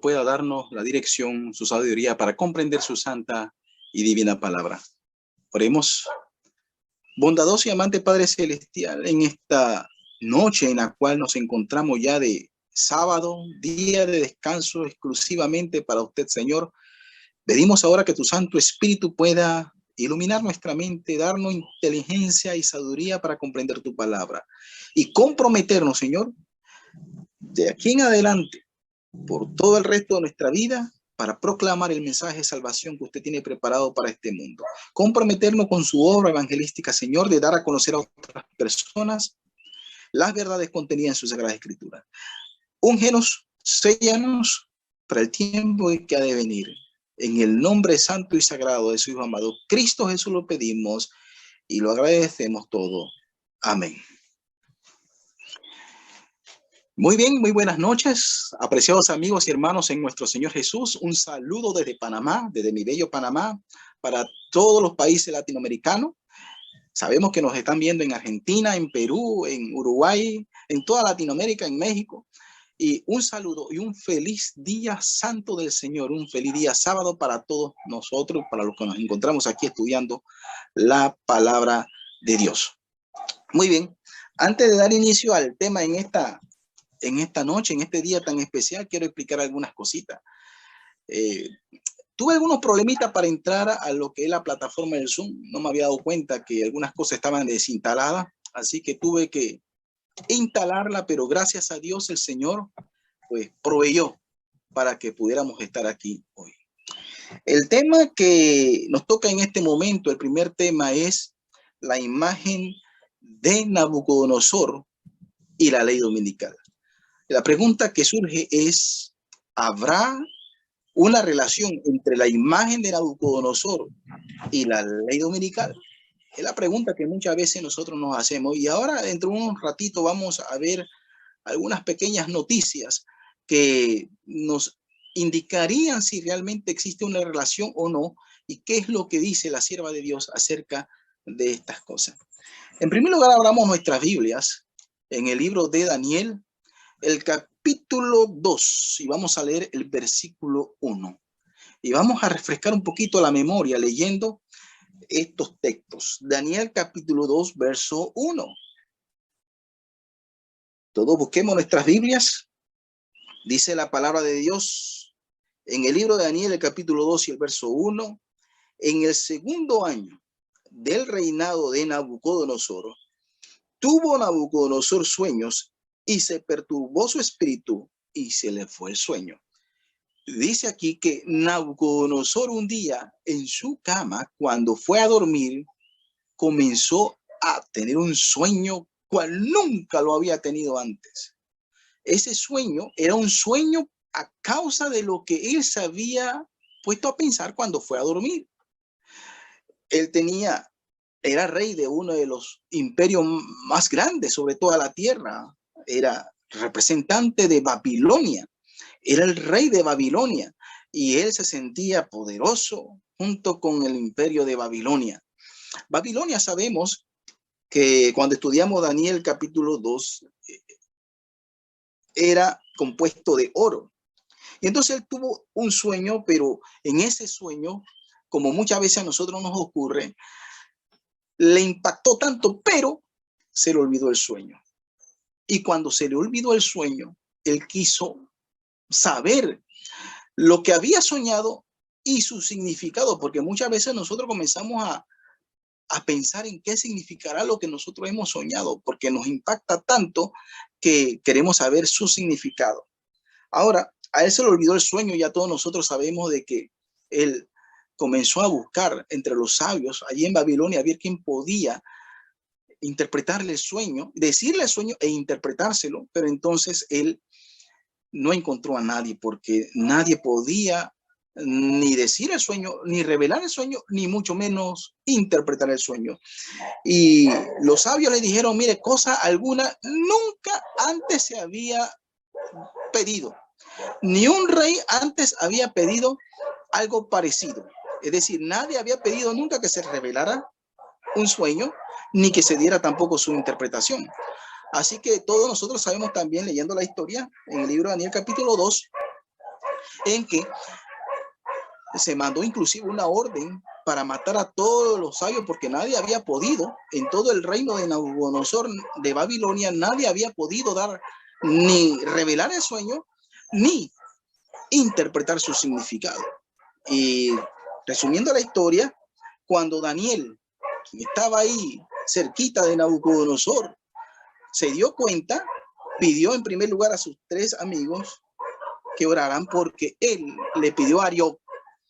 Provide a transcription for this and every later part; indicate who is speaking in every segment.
Speaker 1: pueda darnos la dirección, su sabiduría para comprender su santa y divina palabra. Oremos. Bondadoso y amante Padre Celestial, en esta noche en la cual nos encontramos ya de sábado, día de descanso exclusivamente para usted, Señor, pedimos ahora que tu Santo Espíritu pueda iluminar nuestra mente, darnos inteligencia y sabiduría para comprender tu palabra y comprometernos, Señor, de aquí en adelante, por todo el resto de nuestra vida, para proclamar el mensaje de salvación que usted tiene preparado para este mundo. Comprometernos con su obra evangelística, Señor, de dar a conocer a otras personas las verdades contenidas en su Sagrada Escritura. Úngenos, séllanos para el tiempo que ha de venir. En el nombre santo y sagrado de su Hijo amado, Cristo Jesús, lo pedimos y lo agradecemos todo. Amén. Muy bien, muy buenas noches, apreciados amigos y hermanos en nuestro Señor Jesús. Un saludo desde Panamá, desde mi bello Panamá, para todos los países latinoamericanos. Sabemos que nos están viendo en Argentina, en Perú, en Uruguay, en toda Latinoamérica, en México. Y un saludo y un feliz día santo del Señor, un feliz día sábado para todos nosotros, para los que nos encontramos aquí estudiando la palabra de Dios. Muy bien, antes de dar inicio al tema en esta noche, en este día tan especial, quiero explicar algunas cositas. Tuve algunos problemitas para entrar a lo que es la plataforma del Zoom. No me había dado cuenta que algunas cosas estaban desinstaladas, así que tuve que instalarla, pero gracias a Dios el Señor pues proveyó para que pudiéramos estar aquí hoy. El tema que nos toca en este momento, el primer tema, es la imagen de Nabucodonosor y la ley dominical. La pregunta que surge es, ¿habrá una relación entre la imagen de Nabucodonosor y la ley dominical? Es la pregunta que muchas veces nosotros nos hacemos. Y ahora, dentro de un ratito, vamos a ver algunas pequeñas noticias que nos indicarían si realmente existe una relación o no, y qué es lo que dice la sierva de Dios acerca de estas cosas. En primer lugar, abramos nuestras Biblias en el libro de Daniel, el capítulo 2, y vamos a leer el versículo 1. Y vamos a refrescar un poquito la memoria leyendo estos textos. Daniel capítulo 2, verso 1. Todos busquemos nuestras Biblias. Dice la palabra de Dios en el libro de Daniel, el capítulo 2 y el verso 1. En el segundo año del reinado de Nabucodonosor, tuvo Nabucodonosor sueños y se perturbó su espíritu y se le fue el sueño. Dice aquí que Nabucodonosor un día en su cama, cuando fue a dormir, comenzó a tener un sueño cual nunca lo había tenido antes. Ese sueño era un sueño a causa de lo que él se había puesto a pensar cuando fue a dormir. Él era rey de uno de los imperios más grandes sobre toda la tierra. Era representante de Babilonia. Era el rey de Babilonia y él se sentía poderoso junto con el imperio de Babilonia. Babilonia, sabemos que cuando estudiamos Daniel capítulo 2, era compuesto de oro. Y entonces él tuvo un sueño, pero en ese sueño, como muchas veces a nosotros nos ocurre, le impactó tanto, pero se le olvidó el sueño. Y cuando se le olvidó el sueño, él quiso saber lo que había soñado y su significado, porque muchas veces nosotros comenzamos a pensar en qué significará lo que nosotros hemos soñado, porque nos impacta tanto que queremos saber su significado. Ahora, a él se le olvidó el sueño, ya todos nosotros sabemos de que él comenzó a buscar entre los sabios allí en Babilonia a ver quién podía interpretarle el sueño, decirle el sueño e interpretárselo, pero entonces él no encontró a nadie, porque nadie podía ni decir el sueño, ni revelar el sueño, ni mucho menos interpretar el sueño. Y los sabios le dijeron, mire, cosa alguna nunca antes se había pedido. Ni un rey antes había pedido algo parecido. Es decir, nadie había pedido nunca que se revelara un sueño, ni que se diera tampoco su interpretación. Así que todos nosotros sabemos también, leyendo la historia, en el libro de Daniel capítulo 2, en que se mandó inclusive una orden para matar a todos los sabios, porque nadie había podido, en todo el reino de Nabucodonosor de Babilonia, nadie había podido dar ni revelar el sueño, ni interpretar su significado. Y resumiendo la historia, cuando Daniel, quien estaba ahí cerquita de Nabucodonosor, se dio cuenta, pidió en primer lugar a sus 3 amigos que oraran, porque él le pidió a Arioc,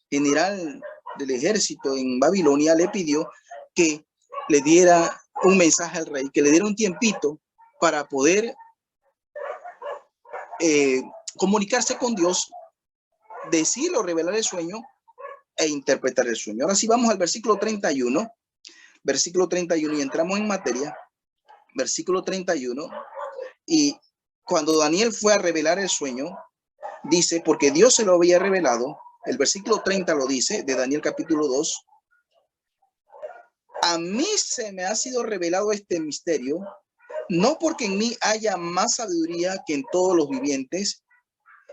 Speaker 1: general del ejército en Babilonia, le pidió que le diera un mensaje al rey, que le diera un tiempito para poder comunicarse con Dios, decirlo, revelar el sueño e interpretar el sueño. Ahora sí vamos al versículo 31, y entramos en materia. Versículo 31, y cuando Daniel fue a revelar el sueño, dice, porque Dios se lo había revelado, el versículo 30 lo dice, de Daniel capítulo 2, a mí se me ha sido revelado este misterio, no porque en mí haya más sabiduría que en todos los vivientes,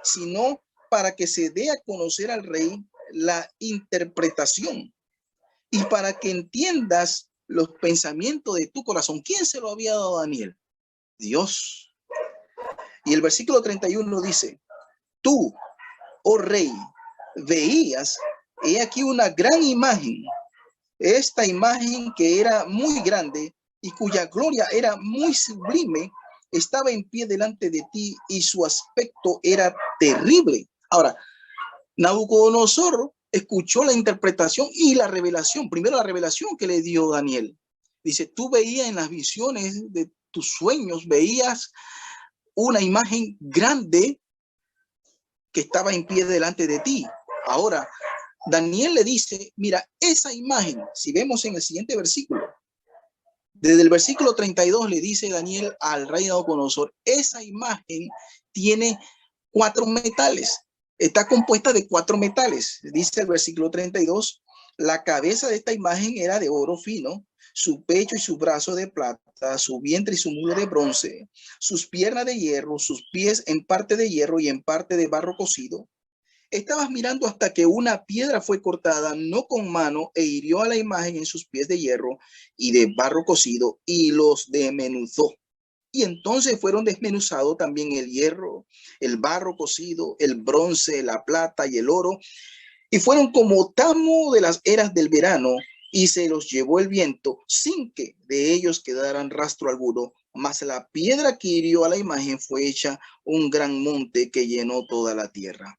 Speaker 1: sino para que se dé a conocer al rey la interpretación y para que entiendas los pensamientos de tu corazón. ¿Quién se lo había dado a Daniel? Dios. Y el versículo 31 dice, tú, oh rey, veías, he aquí una gran imagen, esta imagen que era muy grande y cuya gloria era muy sublime, estaba en pie delante de ti y su aspecto era terrible. Ahora, Nabucodonosor escuchó la interpretación y la revelación. Primero la revelación que le dio Daniel. Dice, tú veías en las visiones de tus sueños, veías una imagen grande que estaba en pie delante de ti. Ahora, Daniel le dice, mira, esa imagen, si vemos en el siguiente versículo, desde el versículo 32 le dice Daniel al rey Nabucodonosor, esa imagen tiene 4 metales. Está compuesta de 4 metales. Dice el versículo 32, la cabeza de esta imagen era de oro fino, su pecho y su brazo de plata, su vientre y su muslo de bronce, sus piernas de hierro, sus pies en parte de hierro y en parte de barro cocido. Estabas mirando hasta que una piedra fue cortada, no con mano, e hirió a la imagen en sus pies de hierro y de barro cocido y los desmenuzó. Y entonces fueron desmenuzados también el hierro, el barro cocido, el bronce, la plata y el oro, y fueron como tamo de las eras del verano, y se los llevó el viento sin que de ellos quedaran rastro alguno. Mas la piedra que hirió a la imagen fue hecha un gran monte que llenó toda la tierra.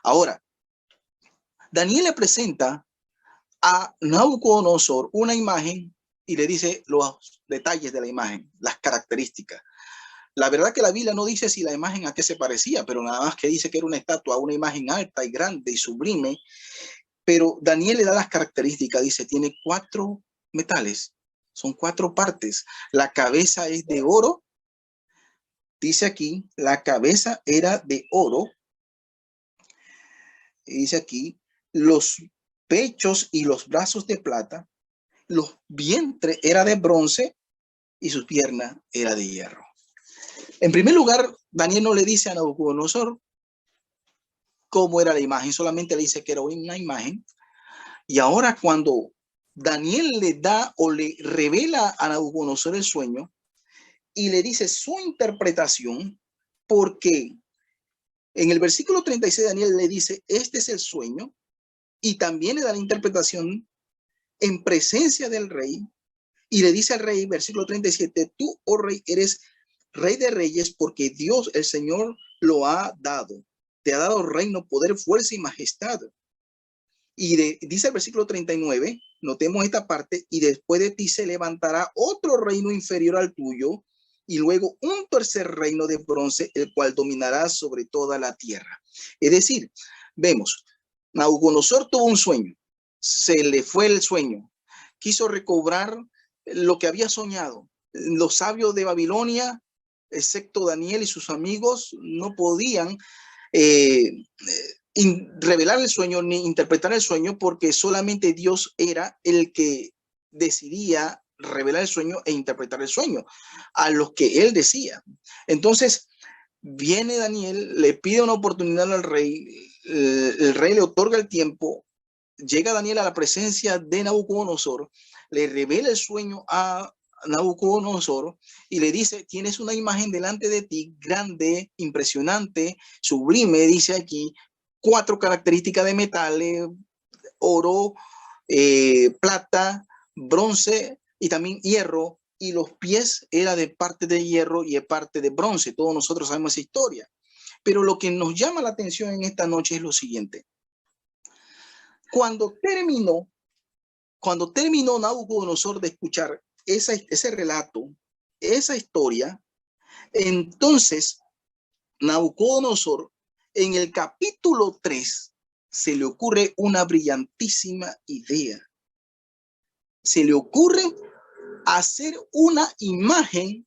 Speaker 1: Ahora, Daniel le presenta a Nabucodonosor una imagen y le dice los detalles de la imagen, las características. La verdad que la Biblia no dice si la imagen a qué se parecía, pero nada más que dice que era una estatua, una imagen alta y grande y sublime. Pero Daniel le da las características, dice, tiene 4 metales, son 4 partes. La cabeza es de oro, dice aquí, la cabeza era de oro. Y dice aquí, los pechos y los brazos de plata, los vientres era de bronce y sus piernas era de hierro. En primer lugar, Daniel no le dice a Nabucodonosor cómo era la imagen, solamente le dice que era una imagen. Y ahora cuando Daniel le da o le revela a Nabucodonosor el sueño y le dice su interpretación, porque en el versículo 36 Daniel le dice, este es el sueño, y también le da la interpretación en presencia del rey, y le dice al rey, versículo 37, tú, oh rey, eres rey de reyes, porque Dios, el Señor, lo ha dado. Te ha dado reino, poder, fuerza y majestad. Y dice el versículo 39, notemos esta parte, y después de ti se levantará otro reino inferior al tuyo, y luego un tercer reino de bronce, el cual dominará sobre toda la tierra. Es decir, vemos, Nabucodonosor tuvo un sueño, se le fue el sueño, quiso recobrar lo que había soñado. Los sabios de Babilonia, excepto Daniel y sus amigos, no podían revelar el sueño ni interpretar el sueño, porque solamente Dios era el que decidía revelar el sueño e interpretar el sueño a los que él decía. Entonces viene Daniel, le pide una oportunidad al rey, el rey le otorga el tiempo, llega Daniel a la presencia de Nabucodonosor, le revela el sueño a Nabucodonosor y le dice, tienes una imagen delante de ti, grande, impresionante, sublime, dice aquí, 4 características de metales, oro, plata, bronce y también hierro, y los pies era de parte de hierro y de parte de bronce. Todos nosotros sabemos esa historia. Pero lo que nos llama la atención en esta noche es lo siguiente. Cuando terminó Nabucodonosor de escuchar ese relato, esa historia, entonces Nabucodonosor en el capítulo 3 se le ocurre una brillantísima idea. Se le ocurre hacer una imagen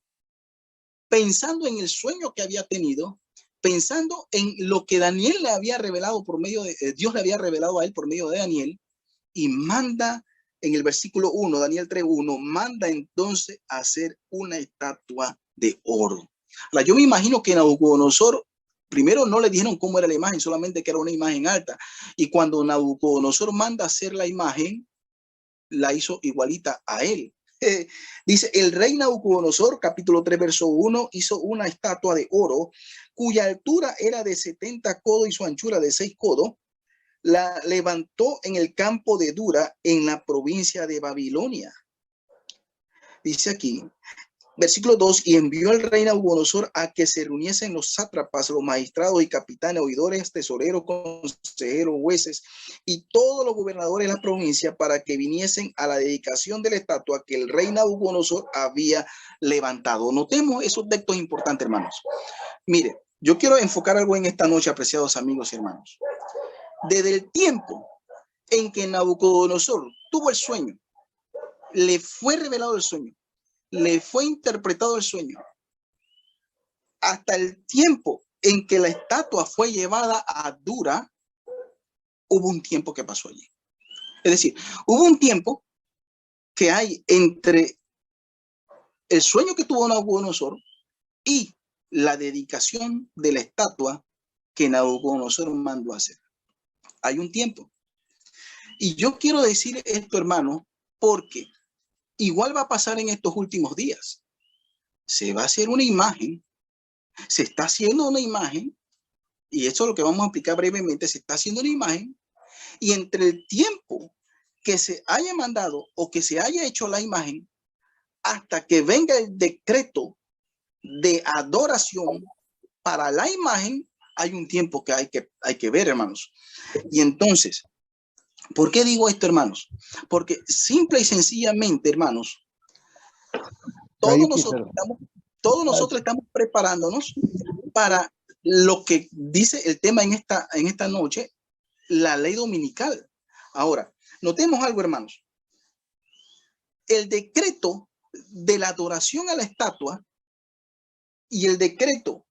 Speaker 1: pensando en el sueño que había tenido, pensando en lo que Daniel le había revelado por medio de, Dios le había revelado a él por medio de Daniel, y manda en el versículo 1, Daniel 3:1, manda entonces a hacer una estatua de oro. Ahora, yo me imagino que Nabucodonosor, primero no le dijeron cómo era la imagen, solamente que era una imagen alta. Y cuando Nabucodonosor manda a hacer la imagen, la hizo igualita a él. Dice, el rey Nabucodonosor, capítulo 3, verso 1, hizo una estatua de oro, cuya altura era de 70 codos y su anchura de 6 codos. La levantó en el campo de Dura, en la provincia de Babilonia. Dice aquí, versículo 2, y envió el rey Nabucodonosor a que se reuniesen los sátrapas, los magistrados y capitanes, oidores, tesoreros, consejeros, jueces y todos los gobernadores de la provincia para que viniesen a la dedicación de la estatua que el rey Nabucodonosor había levantado. Notemos esos textos importantes, hermanos. Mire, yo quiero enfocar algo en esta noche, apreciados amigos y hermanos. Desde el tiempo en que Nabucodonosor tuvo el sueño, le fue revelado el sueño, le fue interpretado el sueño, hasta el tiempo en que la estatua fue llevada a Dura, hubo un tiempo que pasó allí. Es decir, hubo un tiempo que hay entre el sueño que tuvo Nabucodonosor y la dedicación de la estatua que Nabucodonosor mandó a hacer. Hay un tiempo. Y yo quiero decir esto, hermano, porque igual va a pasar en estos últimos días. Se va a hacer una imagen, se está haciendo una imagen, y eso es lo que vamos a explicar brevemente, se está haciendo una imagen, y entre el tiempo que se haya mandado o que se haya hecho la imagen, hasta que venga el decreto de adoración para la imagen, hay un tiempo que hay que ver, hermanos. Y entonces, ¿por qué digo esto, hermanos? Porque simple y sencillamente, hermanos, todos nosotros estamos preparándonos para lo que dice el tema en esta noche, la ley dominical. Ahora, notemos algo, hermanos. El decreto de la adoración a la estatua y el decreto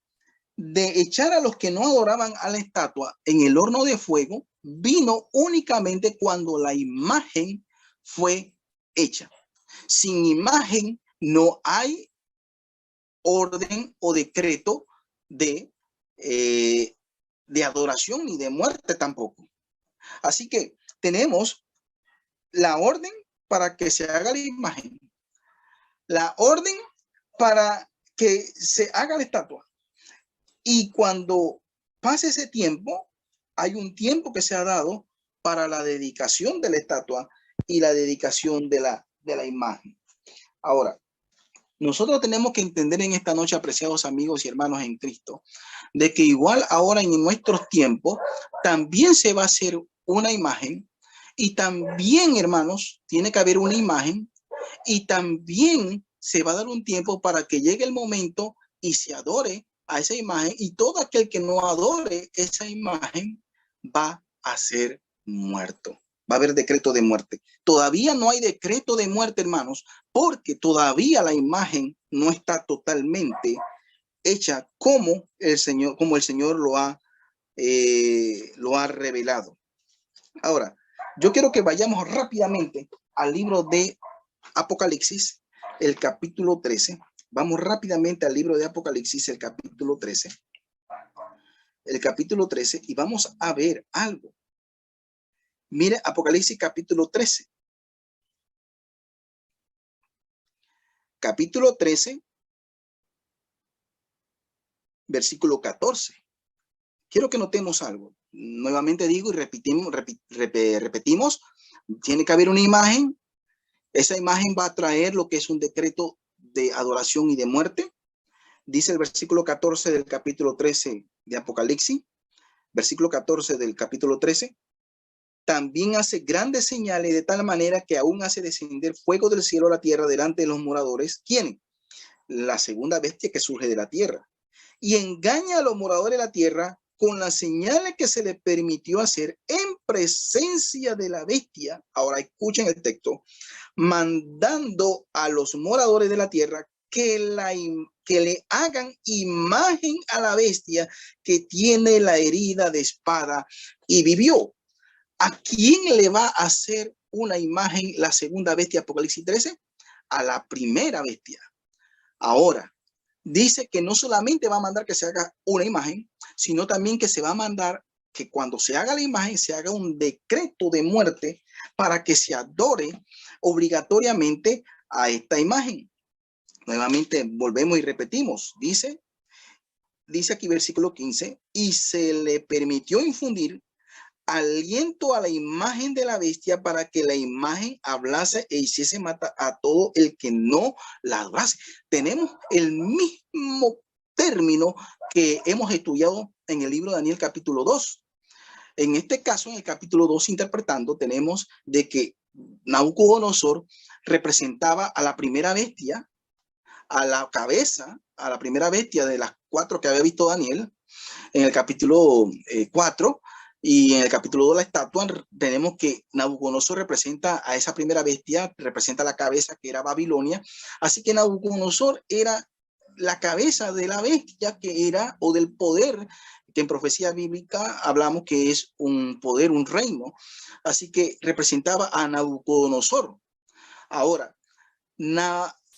Speaker 1: de echar a los que no adoraban a la estatua en el horno de fuego vino únicamente cuando la imagen fue hecha. Sin imagen no hay orden o decreto de adoración ni de muerte tampoco. Así que tenemos la orden para que se haga la imagen, la orden para que se haga la estatua. Y cuando pase ese tiempo, hay un tiempo que se ha dado para la dedicación de la estatua y la dedicación de la imagen. Ahora, nosotros tenemos que entender en esta noche, apreciados amigos y hermanos en Cristo, de que igual ahora en nuestros tiempos también se va a hacer una imagen, y también, hermanos, tiene que haber una imagen, y también se va a dar un tiempo para que llegue el momento y se adore a esa imagen, y todo aquel que no adore esa imagen va a ser muerto. Va a haber decreto de muerte. Todavía no hay decreto de muerte, hermanos, porque todavía la imagen no está totalmente hecha como el Señor lo ha revelado. Ahora, yo quiero que vayamos rápidamente al libro de Apocalipsis, el capítulo 13. Vamos rápidamente al libro de Apocalipsis, el capítulo 13. el capítulo 13 y vamos a ver algo. Mire Apocalipsis capítulo 13. Capítulo 13, versículo 14. Quiero que notemos algo. Nuevamente digo y repetimos, tiene que haber una imagen. Esa imagen va a traer lo que es un decreto de adoración y de muerte. Dice el versículo 14 del capítulo 13 de Apocalipsis, versículo 14 del capítulo 13. También hace grandes señales de tal manera que aún hace descender fuego del cielo a la tierra delante de los moradores. ¿Quién? La segunda bestia que surge de la tierra. Y engaña a los moradores de la tierra con las señales que se le permitió hacer en presencia de la bestia. Ahora escuchen el texto. Mandando a los moradores de la tierra que le hagan imagen a la bestia que tiene la herida de espada y vivió. ¿A quién le va a hacer una imagen la segunda bestia, Apocalipsis 13? A la primera bestia. Ahora, dice que no solamente va a mandar que se haga una imagen, sino también que se va a mandar que cuando se haga la imagen se haga un decreto de muerte para que se adore obligatoriamente a esta imagen. Nuevamente volvemos y repetimos. Dice aquí versículo 15, y se le permitió infundir aliento a la imagen de la bestia para que la imagen hablase e hiciese matar a todo el que no la adorase. Tenemos el mismo término que hemos estudiado en el libro de Daniel capítulo 2. En este caso, en el capítulo 2, interpretando, tenemos de que Nabucodonosor representaba a la primera bestia, a la cabeza, a la primera bestia de las 4 que había visto Daniel en el capítulo 4. Y en el capítulo 2 de la estatua tenemos que Nabucodonosor representa a esa primera bestia, representa la cabeza que era Babilonia. Así que Nabucodonosor era la cabeza de la bestia que era, o del poder, que en profecía bíblica hablamos que es un poder, un reino. Así que representaba a Nabucodonosor. Ahora,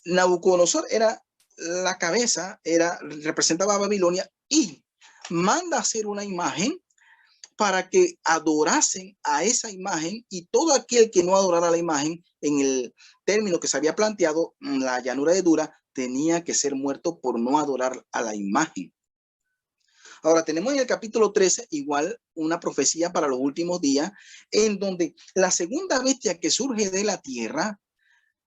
Speaker 1: Nabucodonosor era la cabeza, representaba a Babilonia y manda a hacer una imagen para que adorasen a esa imagen, y todo aquel que no adorara la imagen en el término que se había planteado, la llanura de Dura, tenía que ser muerto por no adorar a la imagen. Ahora tenemos en el capítulo 13 igual una profecía para los últimos días, en donde la segunda bestia que surge de la tierra,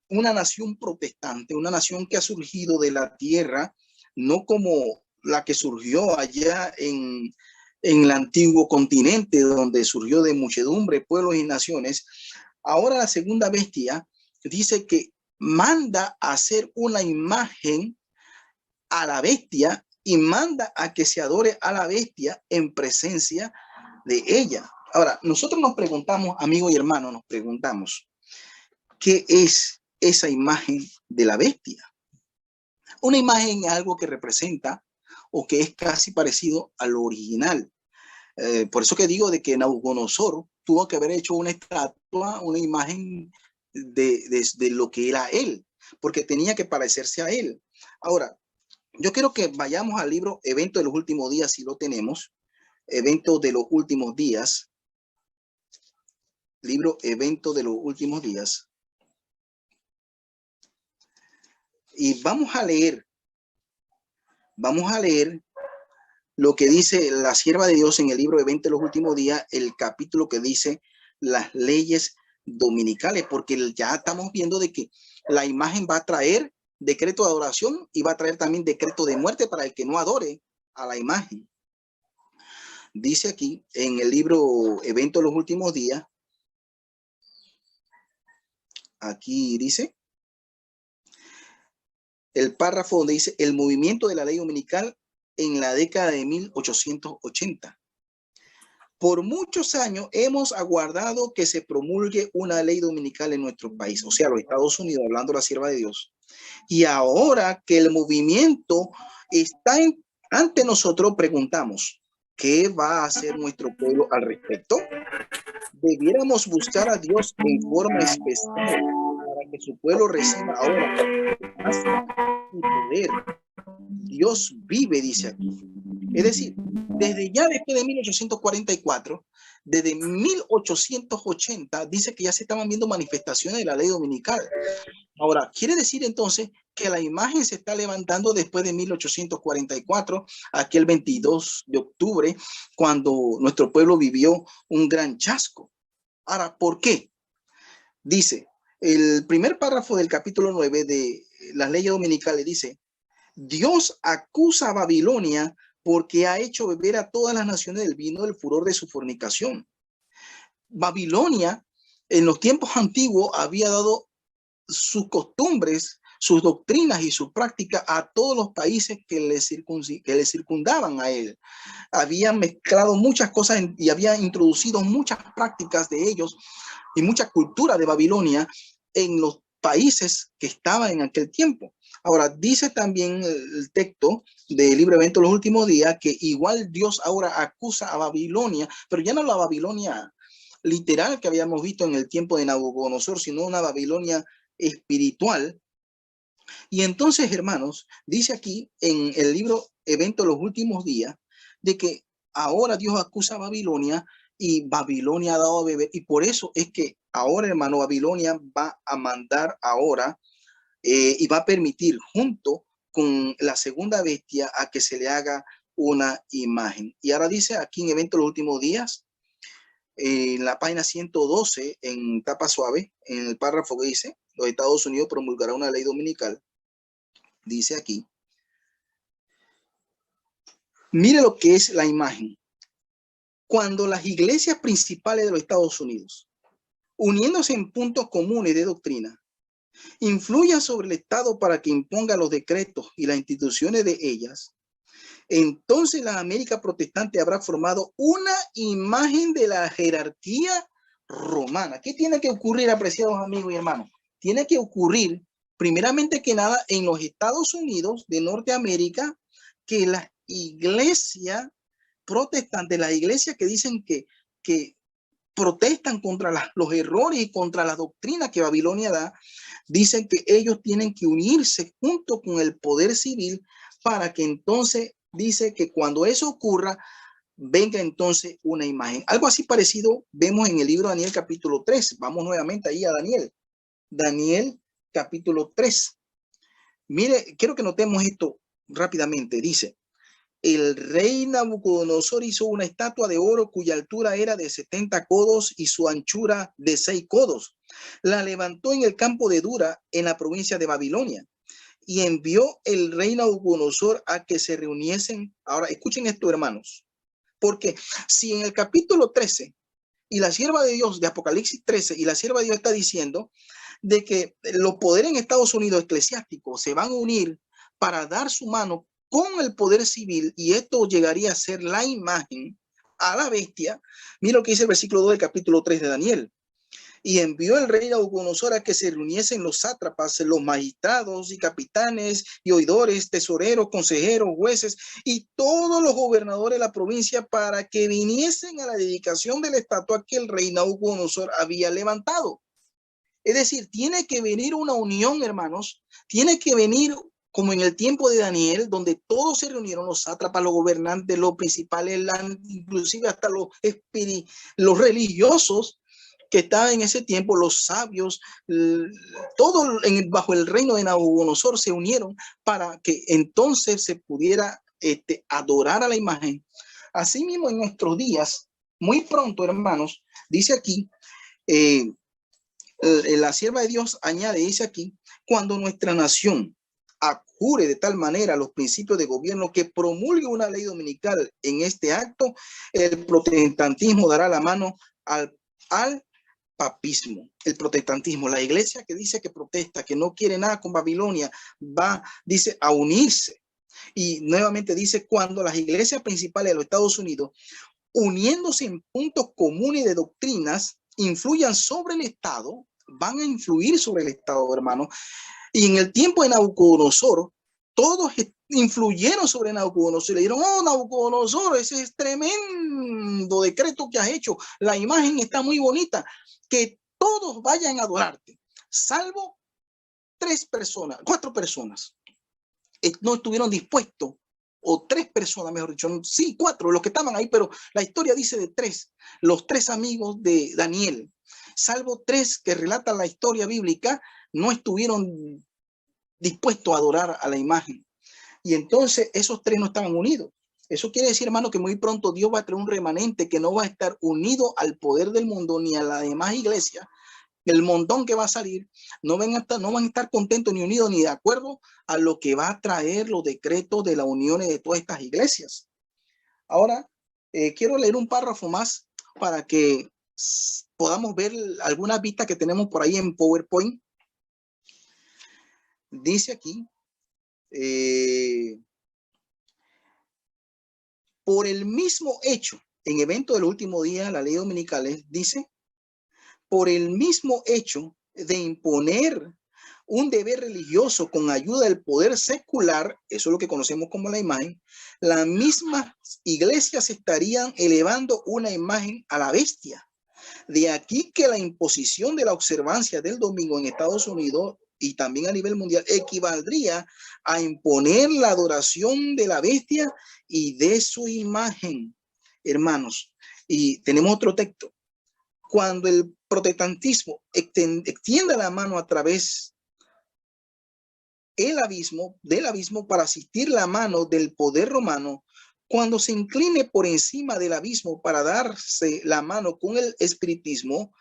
Speaker 1: una nación protestante, una nación que ha surgido de la tierra, no como la que surgió allá en el antiguo continente, donde surgió de muchedumbre, pueblos y naciones. Ahora la segunda bestia dice que manda a hacer una imagen a la bestia y manda a que se adore a la bestia en presencia de ella. Ahora, nosotros nos preguntamos, amigos y hermanos, nos preguntamos, ¿qué es esa imagen de la bestia? Una imagen es algo que representa o que es casi parecido al original. Por eso que digo de que Nabucodonosor tuvo que haber hecho una estatua, una imagen de lo que era él, porque tenía que parecerse a él. Ahora, yo quiero que vayamos al libro Evento de los Últimos Días, si lo tenemos. Evento de los Últimos Días. Libro Evento de los Últimos Días. Y vamos a leer lo que dice la sierva de Dios en el libro Evento de los Últimos Días, el capítulo que dice las leyes dominicales, porque ya estamos viendo de que la imagen va a traer decreto de adoración y va a traer también decreto de muerte para el que no adore a la imagen. Dice aquí en el libro Evento de los Últimos Días, aquí dice el párrafo donde dice el movimiento de la ley dominical en la década de 1880. Por muchos años hemos aguardado que se promulgue una ley dominical en nuestro país, o sea, los Estados Unidos, hablando la sierva de Dios. Y ahora que el movimiento está ante nosotros, preguntamos, ¿qué va a hacer nuestro pueblo al respecto? Debiéramos buscar a Dios en forma especial para que su pueblo reciba ahora más y poder. Dios vive, dice aquí. Es decir, desde ya después de 1844, desde 1880, dice que ya se estaban viendo manifestaciones de la ley dominical. Ahora, quiere decir entonces que la imagen se está levantando después de 1844, aquel 22 de octubre, cuando nuestro pueblo vivió un gran chasco. Ahora, ¿por qué? Dice, el primer párrafo del capítulo 9 de las leyes dominicales dice, Dios acusa a Babilonia porque ha hecho beber a todas las naciones del vino del furor de su fornicación. Babilonia, en los tiempos antiguos, había dado sus costumbres, sus doctrinas y su práctica a todos los países que le circundaban a él. Habían mezclado muchas cosas y había introducido muchas prácticas de ellos y mucha cultura de Babilonia en los países que estaban en aquel tiempo. Ahora, dice también el texto del libro Evento de los Últimos Días que igual Dios ahora acusa a Babilonia, pero ya no la Babilonia literal que habíamos visto en el tiempo de Nabucodonosor, sino una Babilonia espiritual. Y entonces, hermanos, dice aquí en el libro Evento de los Últimos Días de que ahora Dios acusa a Babilonia y Babilonia ha dado a beber. Y por eso es que ahora, hermano, Babilonia va a mandar ahora y va a permitir junto con la segunda bestia a que se le haga una imagen. Y ahora dice aquí en Evento de los Últimos Días, en la página 112, en tapa suave, en el párrafo que dice, los Estados Unidos promulgará una ley dominical. Dice aquí, mire lo que es la imagen. Cuando las iglesias principales de los Estados Unidos, uniéndose en puntos comunes de doctrina, influyan sobre el Estado para que imponga los decretos y las instituciones de ellas, entonces la América protestante habrá formado una imagen de la jerarquía romana. ¿Qué tiene que ocurrir, apreciados amigos y hermanos? Tiene que ocurrir, primeramente que nada, en los Estados Unidos de Norteamérica, que la iglesia protestante, las iglesias que dicen que protestan contra los errores y contra las doctrinas que Babilonia da, dicen que ellos tienen que unirse junto con el poder civil para que entonces dice que cuando eso ocurra, venga entonces una imagen. Algo así parecido vemos en el libro de Daniel capítulo 3. Vamos nuevamente ahí a Daniel. Daniel capítulo 3. Mire, quiero que notemos esto rápidamente. Dice, el rey Nabucodonosor hizo una estatua de oro cuya altura era de 70 codos y su anchura de 6 codos. La levantó en el campo de Dura, en la provincia de Babilonia. Y envió el rey Nabucodonosor a que se reuniesen. Ahora, escuchen esto, hermanos. Porque si en el capítulo 13 y la sierva de Dios de Apocalipsis 13 y la sierva de Dios está diciendo de que los poderes en Estados Unidos eclesiásticos se van a unir para dar su mano con el poder civil y esto llegaría a ser la imagen a la bestia, mira lo que dice el versículo 2 del capítulo 3 de Daniel. Y envió el rey Nabucodonosor a que se reuniesen los sátrapas, los magistrados y capitanes y oidores, tesoreros, consejeros, jueces y todos los gobernadores de la provincia para que viniesen a la dedicación de la estatua que el rey Nabucodonosor había levantado. Es decir, tiene que venir una unión, hermanos, tiene que venir como en el tiempo de Daniel, donde todos se reunieron, los sátrapas, los gobernantes, los principales, inclusive hasta los religiosos que estaban en ese tiempo, los sabios, todos bajo el reino de Nabucodonosor se unieron para que entonces se pudiera adorar a la imagen. Asimismo, en nuestros días, muy pronto, hermanos, dice aquí, la sierva de Dios añade, dice aquí, cuando nuestra nación abjure de tal manera los principios de gobierno que promulgue una ley dominical en este acto, el protestantismo dará la mano al papismo. El protestantismo, la iglesia que dice que protesta, que no quiere nada con Babilonia, va, dice, a unirse. Y nuevamente dice, cuando las iglesias principales de los Estados Unidos, uniéndose en puntos comunes de doctrinas, influyan sobre el Estado, van a influir sobre el Estado, hermano. Y en el tiempo de Nabucodonosor, todos influyeron sobre Nabucodonosor. Le dijeron, oh, Nabucodonosor, ese es tremendo decreto que has hecho. La imagen está muy bonita. Que todos vayan a adorarte, salvo 4 personas. No estuvieron dispuestos o 3 personas, mejor dicho, sí, 4, los que estaban ahí, pero la historia dice de 3, los 3 amigos de Daniel, salvo 3 que relatan la historia bíblica, no estuvieron dispuestos a adorar a la imagen. Y entonces esos 3 no estaban unidos. Eso quiere decir, hermano, que muy pronto Dios va a traer un remanente que no va a estar unido al poder del mundo ni a la demás iglesia. El montón que va a salir no van a estar contentos ni unidos ni de acuerdo a lo que va a traer los decretos de la unión de todas estas iglesias. Ahora, quiero leer un párrafo más para que podamos ver algunas vistas que tenemos por ahí en PowerPoint. Dice aquí, por el mismo hecho, en evento del último día, la ley dominicales dice, por el mismo hecho de imponer un deber religioso con ayuda del poder secular, eso es lo que conocemos como la imagen, las mismas iglesias estarían elevando una imagen a la bestia. De aquí que la imposición de la observancia del domingo en Estados Unidos y también a nivel mundial equivaldría a imponer la adoración de la bestia y de su imagen, hermanos. Y tenemos otro texto. Cuando el protestantismo extienda la mano a través del abismo para asistir la mano del poder romano, cuando se incline por encima del abismo para darse la mano con el espiritismo,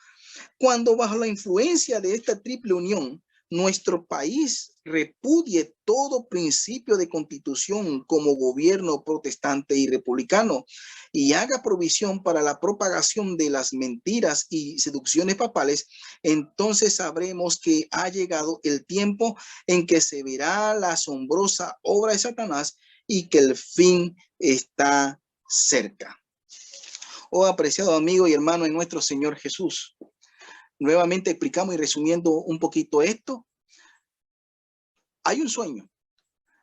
Speaker 1: cuando bajo la influencia de esta triple unión, nuestro país repudie todo principio de constitución como gobierno protestante y republicano y haga provisión para la propagación de las mentiras y seducciones papales, entonces sabremos que ha llegado el tiempo en que se verá la asombrosa obra de Satanás y que el fin está cerca. Oh, apreciado amigo y hermano en nuestro Señor Jesús, nuevamente explicamos y resumiendo un poquito esto. Hay un sueño.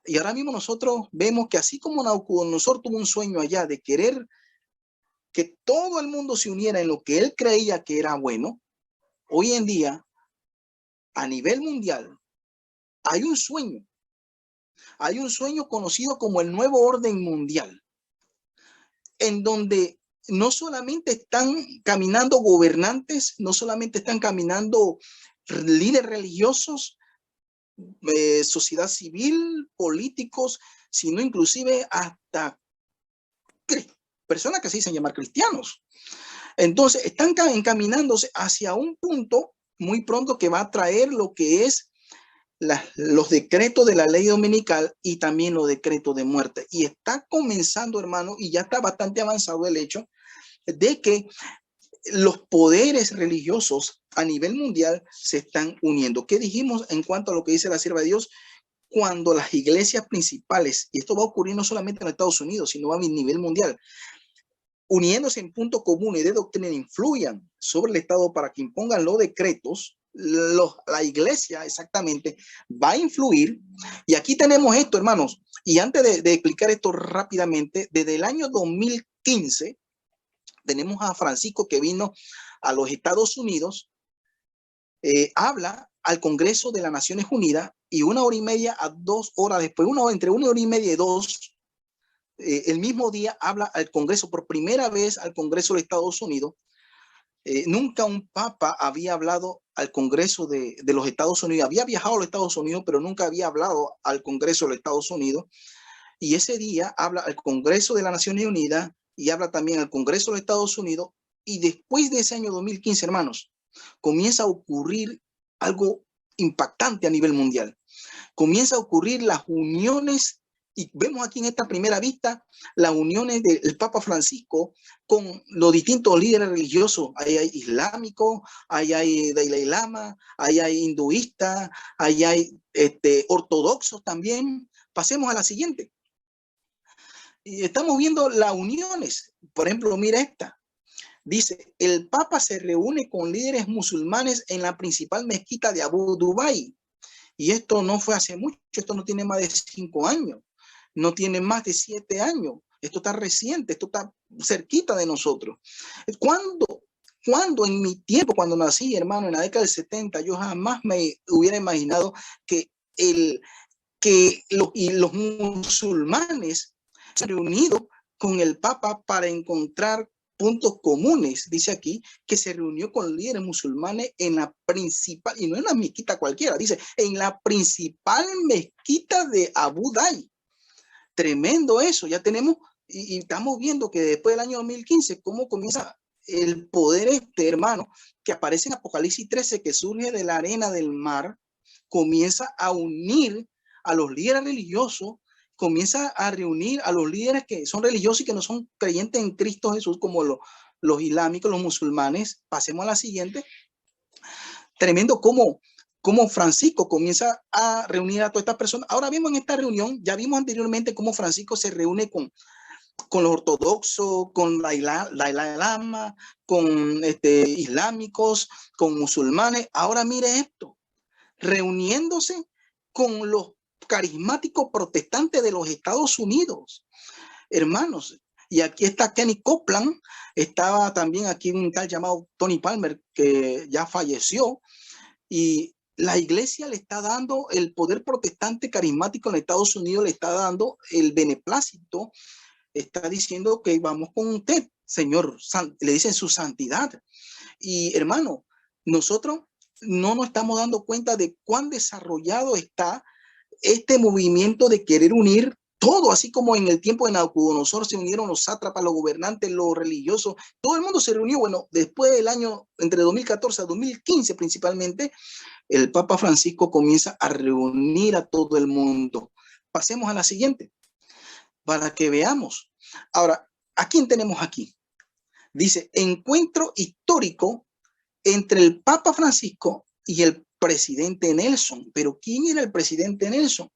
Speaker 1: Y ahora mismo nosotros vemos que así como Nabucodonosor tuvo un sueño allá de querer que todo el mundo se uniera en lo que él creía que era bueno, hoy en día, a nivel mundial, hay un sueño. Hay un sueño conocido como el nuevo orden mundial, en donde no solamente están caminando gobernantes, no solamente están caminando líderes religiosos, sociedad civil, políticos, sino inclusive hasta personas que se dicen llamar cristianos. Entonces, están encaminándose hacia un punto muy pronto que va a traer lo que es los decretos de la ley dominical y también los decretos de muerte. Y está comenzando, hermano, y ya está bastante avanzado el hecho de que los poderes religiosos a nivel mundial se están uniendo. ¿Qué dijimos en cuanto a lo que dice la sierva de Dios? Cuando las iglesias principales, y esto va a ocurrir no solamente en Estados Unidos, sino a nivel mundial, uniéndose en puntos comunes de doctrina, influyan sobre el Estado para que impongan los decretos, la iglesia exactamente va a influir. Y aquí tenemos esto, hermanos. Y antes de explicar esto rápidamente, desde el año 2015, tenemos a Francisco que vino a los Estados Unidos, habla al Congreso de las Naciones Unidas y 1 hora y media a 2 horas después, entre 1 hora y media y 2, el mismo día habla al Congreso, por primera vez al Congreso de Estados Unidos. Nunca un papa había hablado al Congreso de los Estados Unidos, había viajado a los Estados Unidos, pero nunca había hablado al Congreso de los Estados Unidos. Y ese día habla al Congreso de las Naciones Unidas y habla también al Congreso de los Estados Unidos. Y después de ese año 2015, hermanos, comienza a ocurrir algo impactante a nivel mundial. Comienza a ocurrir las uniones, y vemos aquí en esta primera vista las uniones del Papa Francisco con los distintos líderes religiosos. Ahí hay islámicos, ahí hay Dalai Lama, ahí hay hinduistas, ahí hay ortodoxos también. Pasemos a la siguiente. Y estamos viendo las uniones. Por ejemplo, mira esta. Dice, el Papa se reúne con líderes musulmanes en la principal mezquita de Abu Dhabi. Y esto no fue hace mucho, esto no tiene más de 5 años, no tiene más de 7 años. Esto está reciente, esto está cerquita de nosotros. Cuando en mi tiempo, cuando nací, hermano, en la década del 70, yo jamás me hubiera imaginado que los musulmanes se ha reunido con el Papa para encontrar puntos comunes. Dice aquí que se reunió con líderes musulmanes en la principal, y no en la mezquita cualquiera, dice en la principal mezquita de Abu Dhabi. Tremendo eso. Ya tenemos, y estamos viendo que después del año 2015, cómo comienza el poder hermano, que aparece en Apocalipsis 13, que surge de la arena del mar, comienza a unir a los líderes religiosos, comienza a reunir a los líderes que son religiosos y que no son creyentes en Cristo Jesús, como los islámicos, los musulmanes. Pasemos a la siguiente. Tremendo cómo Francisco comienza a reunir a todas estas personas. Ahora vemos en esta reunión, ya vimos anteriormente cómo Francisco se reúne con los ortodoxos, con la Lama, con islámicos, con musulmanes. Ahora mire esto, reuniéndose con los carismáticos protestantes de los Estados Unidos, hermanos. Y aquí está Kenny Copeland, estaba también aquí un tal llamado Tony Palmer, que ya falleció, y la iglesia le está dando, el poder protestante carismático en Estados Unidos le está dando el beneplácito, está diciendo que vamos con usted, señor, le dicen su santidad. Y hermano, nosotros no nos estamos dando cuenta de cuán desarrollado está este movimiento de querer unir todo, así como en el tiempo de Nabucodonosor se unieron los sátrapas, los gobernantes, los religiosos, todo el mundo se reunió. Bueno, después del año, entre 2014 a 2015 principalmente, el Papa Francisco comienza a reunir a todo el mundo. Pasemos a la siguiente, para que veamos. Ahora, ¿a quién tenemos aquí? Dice, encuentro histórico entre el Papa Francisco y el presidente Nelson. Pero ¿quién era el presidente Nelson?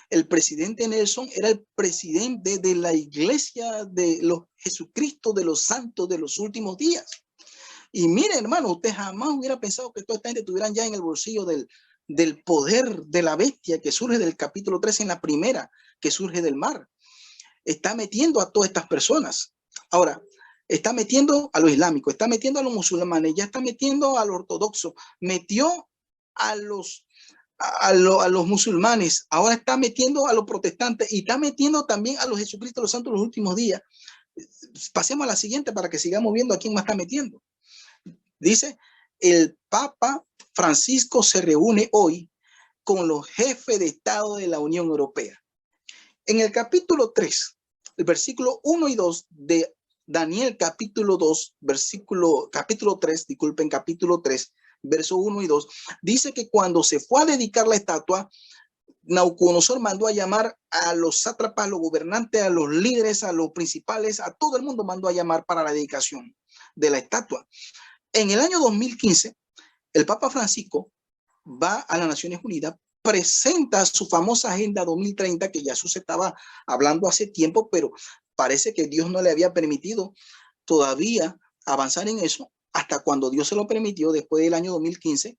Speaker 1: El presidente Nelson era el presidente de la iglesia de los Jesucristo de los santos de los últimos días. Y mire, hermano, usted jamás hubiera pensado que toda esta gente estuvieran ya en el bolsillo del poder de la bestia que surge del capítulo 13 en la primera, que surge del mar. Está metiendo a todas estas personas. Ahora, está metiendo a los islámicos, está metiendo a los musulmanes, ya está metiendo a los ortodoxos, metió a los musulmanes, ahora está metiendo a los protestantes y está metiendo también a los Jesucristo los santos de los últimos días. Pasemos a la siguiente para que sigamos viendo a quién más está metiendo. Dice, el Papa Francisco se reúne hoy con los jefes de Estado de la Unión Europea. En el capítulo 3, el versículo 1 y 2 de Daniel capítulo 2, capítulo 3, verso 1 y 2, dice que cuando se fue a dedicar la estatua, Nabucodonosor mandó a llamar a los sátrapas, a los gobernantes, a los líderes, a los principales, a todo el mundo mandó a llamar para la dedicación de la estatua. En el año 2015, el Papa Francisco va a las Naciones Unidas, presenta su famosa Agenda 2030, que ya se estaba hablando hace tiempo, pero parece que Dios no le había permitido todavía avanzar en eso, hasta cuando Dios se lo permitió después del año 2015,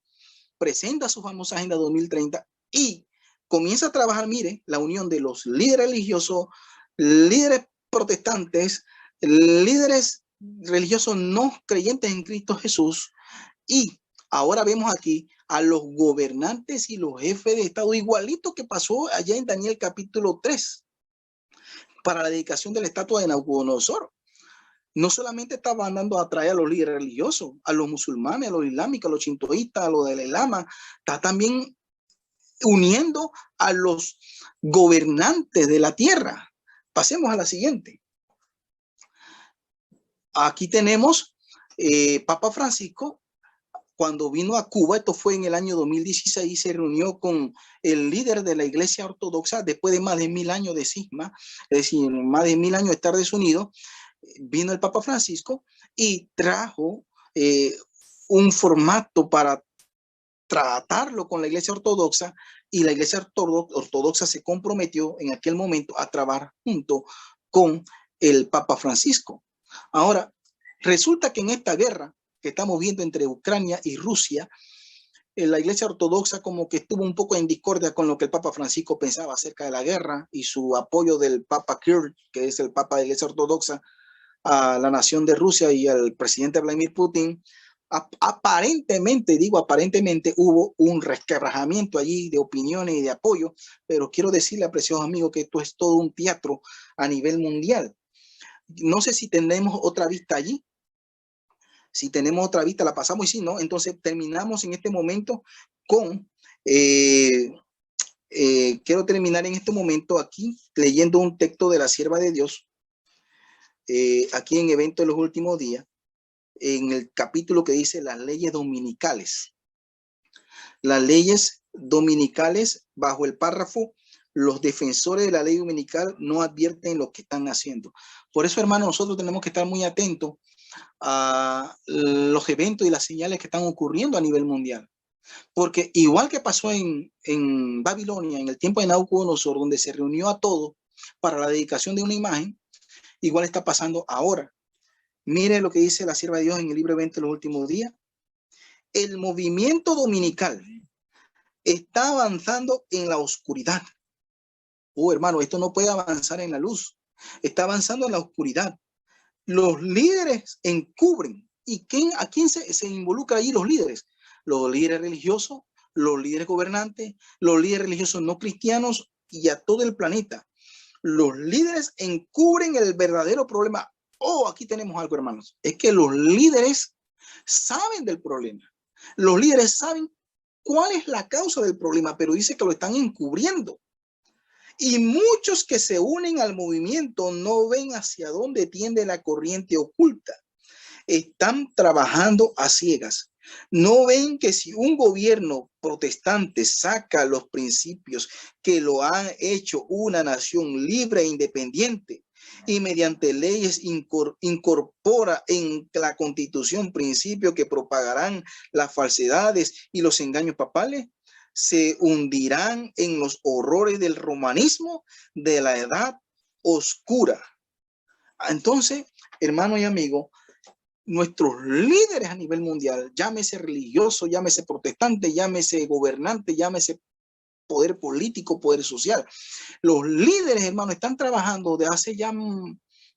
Speaker 1: presenta su famosa Agenda 2030 y comienza a trabajar, mire, la unión de los líderes religiosos, líderes protestantes, líderes religiosos no creyentes en Cristo Jesús, y ahora vemos aquí a los gobernantes y los jefes de Estado, igualito que pasó allá en Daniel capítulo 3, para la dedicación de la estatua de Nabucodonosor. No solamente estaba mandando a traer a los líderes religiosos, a los musulmanes, a los islámicos, a los chintoístas, a los del Lama, está también uniendo a los gobernantes de la tierra. Pasemos a la siguiente. Aquí tenemos Papa Francisco, cuando vino a Cuba, esto fue en el año 2016, se reunió con el líder de la iglesia ortodoxa después de más de 1000 años de cisma, es decir, más de 1000 años de estar desunidos. Vino el Papa Francisco y trajo un formato para tratarlo con la iglesia ortodoxa, y la iglesia ortodoxa se comprometió en aquel momento a trabajar junto con el Papa Francisco. Ahora, resulta que en esta guerra que estamos viendo entre Ucrania y Rusia, la iglesia ortodoxa como que estuvo un poco en discordia con lo que el Papa Francisco pensaba acerca de la guerra, y su apoyo del Papa Kirill, que es el Papa de la iglesia ortodoxa, a la nación de Rusia y al presidente Vladimir Putin, Aparentemente, digo aparentemente, hubo un resquebrajamiento allí de opiniones y de apoyo, pero quiero decirle, apreciados amigos, que esto es todo un teatro a nivel mundial. No sé si tenemos otra vista allí. Si tenemos otra vista, la pasamos, y si no, entonces terminamos en este momento con... quiero terminar en este momento aquí leyendo un texto de la sierva de Dios, aquí en Evento de los Últimos Días, en el capítulo que dice las leyes dominicales. Las leyes dominicales, bajo el párrafo, los defensores de la ley dominical no advierten lo que están haciendo. Por eso, hermanos, nosotros tenemos que estar muy atentos a los eventos y las señales que están ocurriendo a nivel mundial. Porque igual que pasó en Babilonia, en el tiempo de Nabucodonosor, donde se reunió a todos para la dedicación de una imagen, igual está pasando ahora. Mire lo que dice la sierva de Dios en el libro Evento de los Últimos Días. El movimiento dominical está avanzando en la oscuridad. Hermano, esto no puede avanzar en la luz. Está avanzando en la oscuridad. Los líderes encubren. ¿Y a quién se involucra allí los líderes? Los líderes religiosos, los líderes gobernantes, los líderes religiosos no cristianos y a todo el planeta. Los líderes encubren el verdadero problema. Aquí tenemos algo, hermanos. Es que los líderes saben del problema. Los líderes saben cuál es la causa del problema, pero dice que lo están encubriendo. Y muchos que se unen al movimiento no ven hacia dónde tiende la corriente oculta. Están trabajando a ciegas. No ven que si un gobierno protestante saca los principios que lo han hecho una nación libre e independiente y mediante leyes incorpora en la Constitución principios que propagarán las falsedades y los engaños papales, se hundirán en los horrores del romanismo de la edad oscura. Entonces, hermano y amigo, nuestros líderes a nivel mundial, llámese religioso, llámese protestante, llámese gobernante, llámese poder político, poder social, los líderes, hermano, están trabajando de hace ya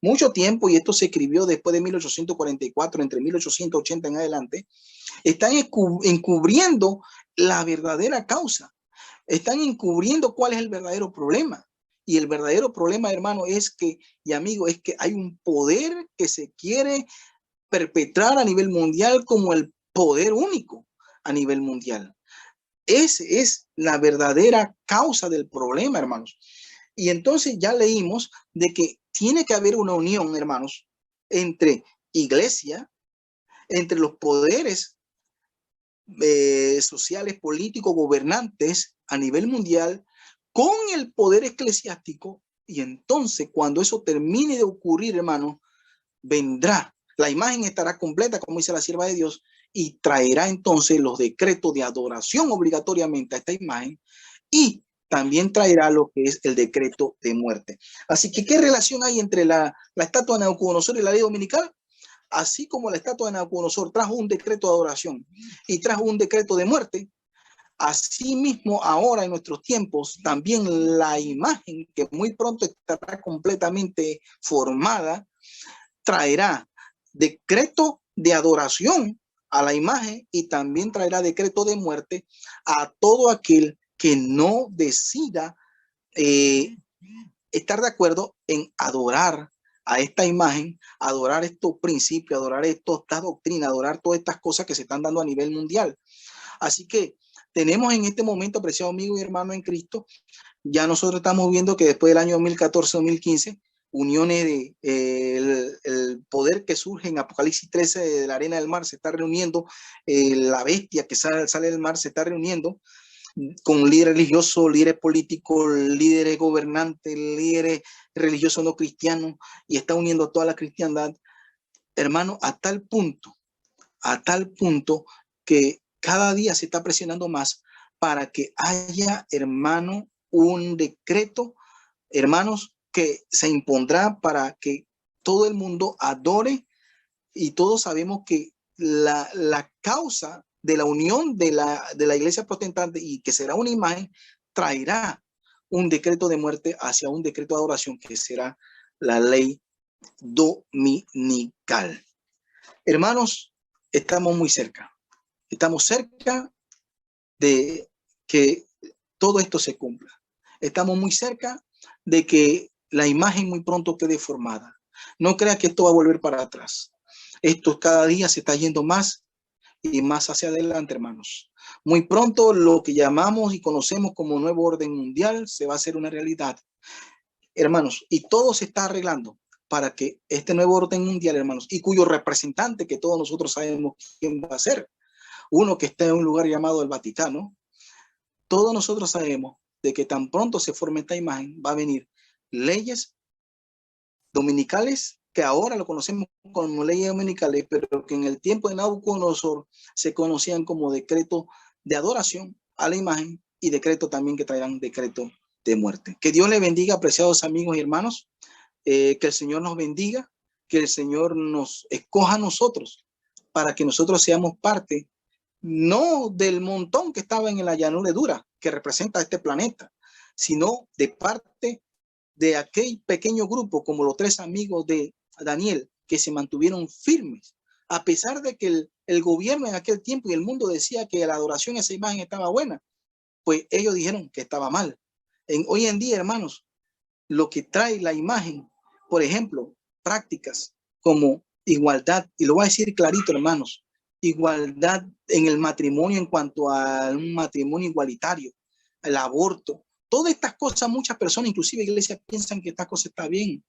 Speaker 1: mucho tiempo, y esto se escribió después de 1844, entre 1880 en adelante, están encubriendo la verdadera causa, están encubriendo cuál es el verdadero problema. Y el verdadero problema, hermano, es que, y amigo, es que hay un poder que se quiere perpetrar a nivel mundial como el poder único a nivel mundial. Esa es la verdadera causa del problema, hermanos. Y entonces ya leímos de que tiene que haber una unión, hermanos, entre iglesia, entre los poderes sociales, políticos, gobernantes a nivel mundial, con el poder eclesiástico. Y entonces, cuando eso termine de ocurrir, hermano, vendrá, la imagen estará completa, como dice la sierva de Dios, y traerá entonces los decretos de adoración obligatoriamente a esta imagen, y también traerá lo que es el decreto de muerte. Así que, ¿qué relación hay entre la estatua de Nabucodonosor y la ley dominical? Así como la estatua de Nabucodonosor trajo un decreto de adoración y trajo un decreto de muerte, asimismo ahora en nuestros tiempos también la imagen, que muy pronto estará completamente formada, traerá decreto de adoración a la imagen y también traerá decreto de muerte a todo aquel que no decida estar de acuerdo en adorar a esta imagen, adorar estos principios, adorar esta doctrina, adorar todas estas cosas que se están dando a nivel mundial. Así que tenemos en este momento, apreciado amigo y hermano en Cristo, ya nosotros estamos viendo que después del año 2014-2015, uniones de el poder que surge en Apocalipsis 13 de la arena del mar se está reuniendo, la bestia que sale del mar se está reuniendo con líderes religiosos, líderes políticos, líderes gobernantes, líderes religiosos no cristianos, y está uniendo a toda la cristiandad, hermano, a tal punto que cada día se está presionando más para que haya, hermano, un decreto, hermanos, que se impondrá para que todo el mundo adore, y todos sabemos que la causa de la unión de la iglesia protestante, y que será una imagen, traerá un decreto de muerte hacia un decreto de adoración que será la ley dominical. Hermanos, estamos muy cerca. Estamos cerca de que todo esto se cumpla. Estamos muy cerca de que la imagen muy pronto quede formada. No crea que esto va a volver para atrás. Esto cada día se está yendo más y más hacia adelante, hermanos. Muy pronto lo que llamamos y conocemos como nuevo orden mundial se va a hacer una realidad, hermanos, y todo se está arreglando para que este nuevo orden mundial, hermanos, y cuyo representante, que todos nosotros sabemos quién va a ser, uno que está en un lugar llamado el Vaticano, todos nosotros sabemos de que tan pronto se forme esta imagen, va a venir leyes dominicales, que ahora lo conocemos como leyes dominicales, pero que en el tiempo de Nabucodonosor se conocían como decreto de adoración a la imagen y decreto también que traerán decreto de muerte. Que Dios le bendiga, apreciados amigos y hermanos, que el Señor nos bendiga, que el Señor nos escoja a nosotros para que nosotros seamos parte, no del montón que estaba en la llanura dura que representa este planeta, sino de parte de aquel pequeño grupo, como los 3 amigos de Daniel, que se mantuvieron firmes, a pesar de que el gobierno en aquel tiempo y el mundo decía que la adoración a esa imagen estaba buena, pues ellos dijeron que estaba mal. Hoy en día, hermanos, lo que trae la imagen, por ejemplo, prácticas como igualdad, y lo voy a decir clarito, hermanos, igualdad en el matrimonio en cuanto a un matrimonio igualitario, el aborto, todas estas cosas, muchas personas, inclusive iglesias, piensan que esta cosa está bien.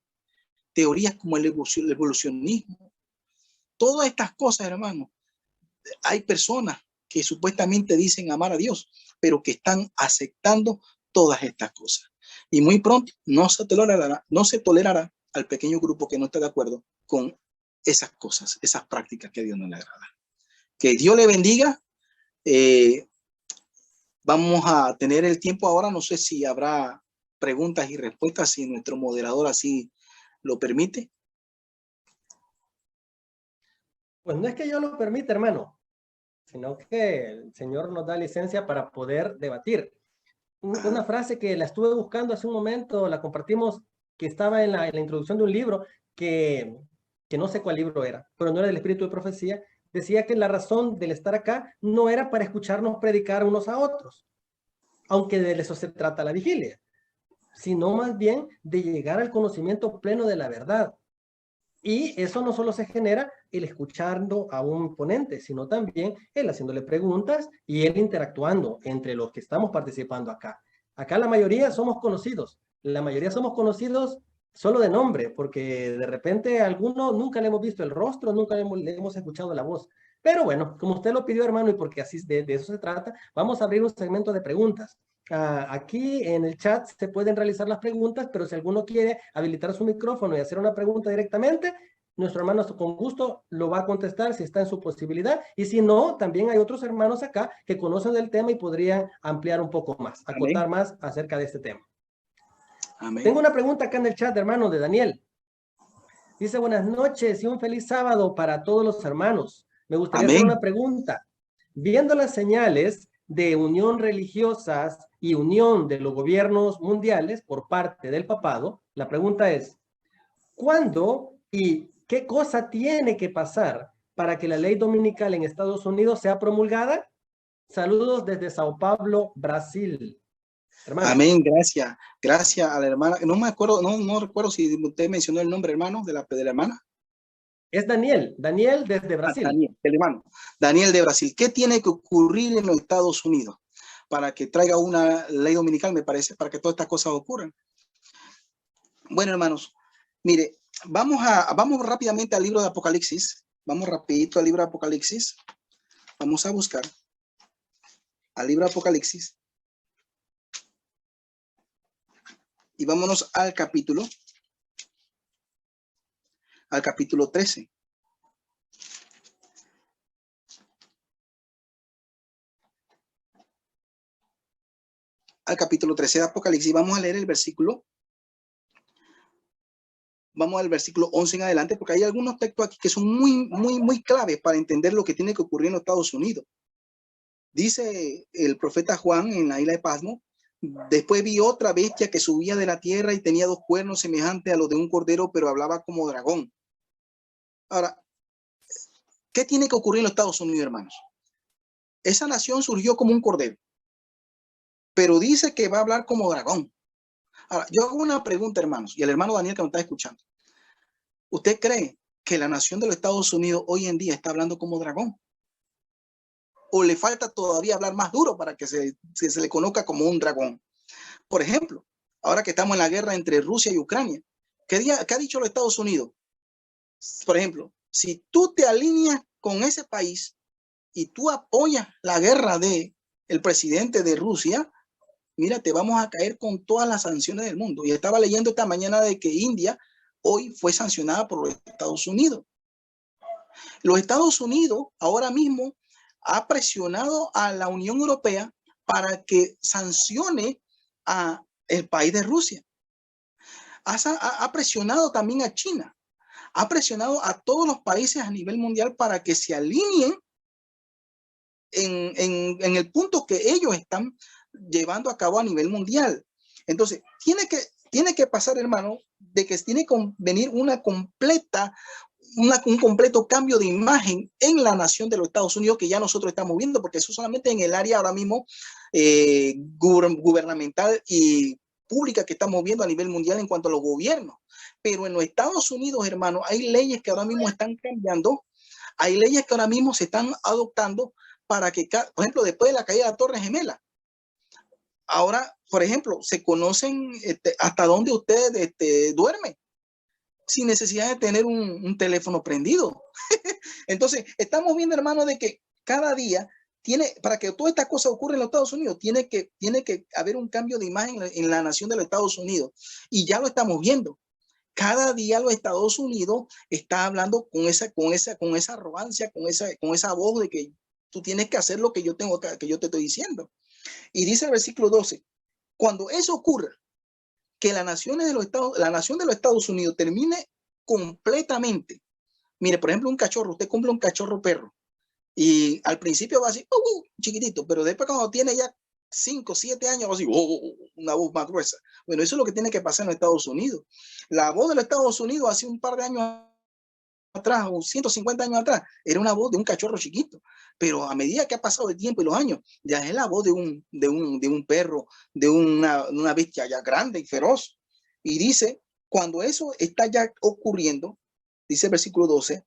Speaker 1: Teorías como el evolucionismo, todas estas cosas, hermanos, hay personas que supuestamente dicen amar a Dios, pero que están aceptando todas estas cosas. Y muy pronto no se tolerará al pequeño grupo que no está de acuerdo con esas cosas, esas prácticas que a Dios no le agrada. Que Dios le bendiga. Vamos a tener el tiempo ahora. No sé si habrá preguntas y respuestas, si nuestro moderador así lo permite.
Speaker 2: Pues no es que yo lo permita, hermano, sino que el Señor nos da licencia para poder debatir. Una frase que la estuve buscando hace un momento, la compartimos, que estaba en la introducción de un libro, que no sé cuál libro era, pero no era del Espíritu de Profecía, decía que la razón del estar acá no era para escucharnos predicar unos a otros, aunque de eso se trata la vigilia, sino más bien de llegar al conocimiento pleno de la verdad. Y eso no solo se genera el escuchando a un ponente, sino también él haciéndole preguntas y él interactuando entre los que estamos participando acá. Acá la mayoría somos conocidos. La mayoría somos conocidos solo de nombre, porque de repente a alguno nunca le hemos visto el rostro, nunca le hemos escuchado la voz. Pero bueno, como usted lo pidió, hermano, y porque así de eso se trata, vamos a abrir un segmento de preguntas. Aquí en el chat se pueden realizar las preguntas, pero si alguno quiere habilitar su micrófono y hacer una pregunta directamente, nuestro hermano con gusto lo va a contestar si está en su posibilidad. Y si no, también hay otros hermanos acá que conocen del tema y podrían ampliar un poco más, acotar más acerca de este tema. Amén. Tengo una pregunta acá en el chat, hermano, de Daniel. Dice, buenas noches y un feliz sábado para todos los hermanos. Me gustaría hacer una pregunta. Viendo las señales de unión religiosas y unión de los gobiernos mundiales por parte del papado, la pregunta es, ¿cuándo y qué cosa tiene que pasar para que la ley dominical en Estados Unidos sea promulgada? Saludos desde Sao Paulo, Brasil.
Speaker 1: Hermano. Amén, gracias. Gracias a la hermana. No me acuerdo, no recuerdo si usted mencionó el nombre, hermano, de la hermana.
Speaker 2: Es Daniel desde Brasil.
Speaker 1: Daniel, el hermano. Daniel de Brasil. ¿Qué tiene que ocurrir en los Estados Unidos para que traiga una ley dominical, me parece, para que todas estas cosas ocurran? Bueno, hermanos, mire, vamos rápidamente al libro de Apocalipsis. Vamos rapidito al libro de Apocalipsis. Vamos a buscar al libro de Apocalipsis. Y vámonos al capítulo 13. Al capítulo 13 de Apocalipsis, vamos a leer el versículo. Vamos al versículo 11 en adelante, porque hay algunos textos aquí que son muy claves para entender lo que tiene que ocurrir en los Estados Unidos. Dice el profeta Juan en la isla de Pasmo, después vi otra bestia que subía de la tierra y tenía 2 cuernos semejantes a los de un cordero, pero hablaba como dragón. Ahora, ¿Qué tiene que ocurrir en los Estados Unidos, hermanos? Esa nación surgió como un cordero, pero dice que va a hablar como dragón. Ahora, yo hago una pregunta, hermanos, y el hermano Daniel que me está escuchando. ¿Usted cree que la nación de los Estados Unidos hoy en día está hablando como dragón? ¿O le falta todavía hablar más duro para que se le conozca como un dragón? Por ejemplo, ahora que estamos en la guerra entre Rusia y Ucrania, ¿qué ha dicho los Estados Unidos? Por ejemplo, si tú te alineas con ese país y tú apoyas la guerra del presidente de Rusia, mira, te vamos a caer con todas las sanciones del mundo. Y estaba leyendo esta mañana de que India hoy fue sancionada por los Estados Unidos. Los Estados Unidos ahora mismo ha presionado a la Unión Europea para que sancione a el país de Rusia. Ha presionado también a China. Ha presionado a todos los países a nivel mundial para que se alineen en el punto que ellos están llevando a cabo a nivel mundial. Entonces, tiene que pasar, hermano, de que tiene que venir un completo cambio de imagen en la nación de los Estados Unidos que ya nosotros estamos viendo, porque eso solamente en el área ahora mismo gubernamental y pública que estamos viendo a nivel mundial en cuanto a los gobiernos. Pero en los Estados Unidos, hermano, hay leyes que ahora mismo están cambiando, hay leyes que ahora mismo se están adoptando para que, por ejemplo, después de la caída de la Torre Gemela, ahora, por ejemplo, se conocen hasta dónde usted duerme sin necesidad de tener un teléfono prendido. Entonces, estamos viendo, hermano, de que cada día para que toda esta cosa ocurra en los Estados Unidos, tiene que haber un cambio de imagen en la nación de los Estados Unidos. Y ya lo estamos viendo. Cada día los Estados Unidos está hablando con esa arrogancia, con esa voz de que tú tienes que hacer lo que yo te estoy diciendo. Y dice el versículo 12, cuando eso ocurra, que la nación de los Estados Unidos termine completamente. Mire, por ejemplo, un cachorro, usted compra un cachorro perro y al principio va así, chiquitito, pero después cuando tiene ya 5, 7 años, va así, una voz más gruesa. Bueno, eso es lo que tiene que pasar en los Estados Unidos. La voz de los Estados Unidos hace un par de años atrás o 150 años atrás era una voz de un cachorro chiquito, pero a medida que ha pasado el tiempo y los años, ya es la voz de un perro, de una bestia ya grande y feroz. Y dice, cuando eso está ya ocurriendo, dice el versículo 12,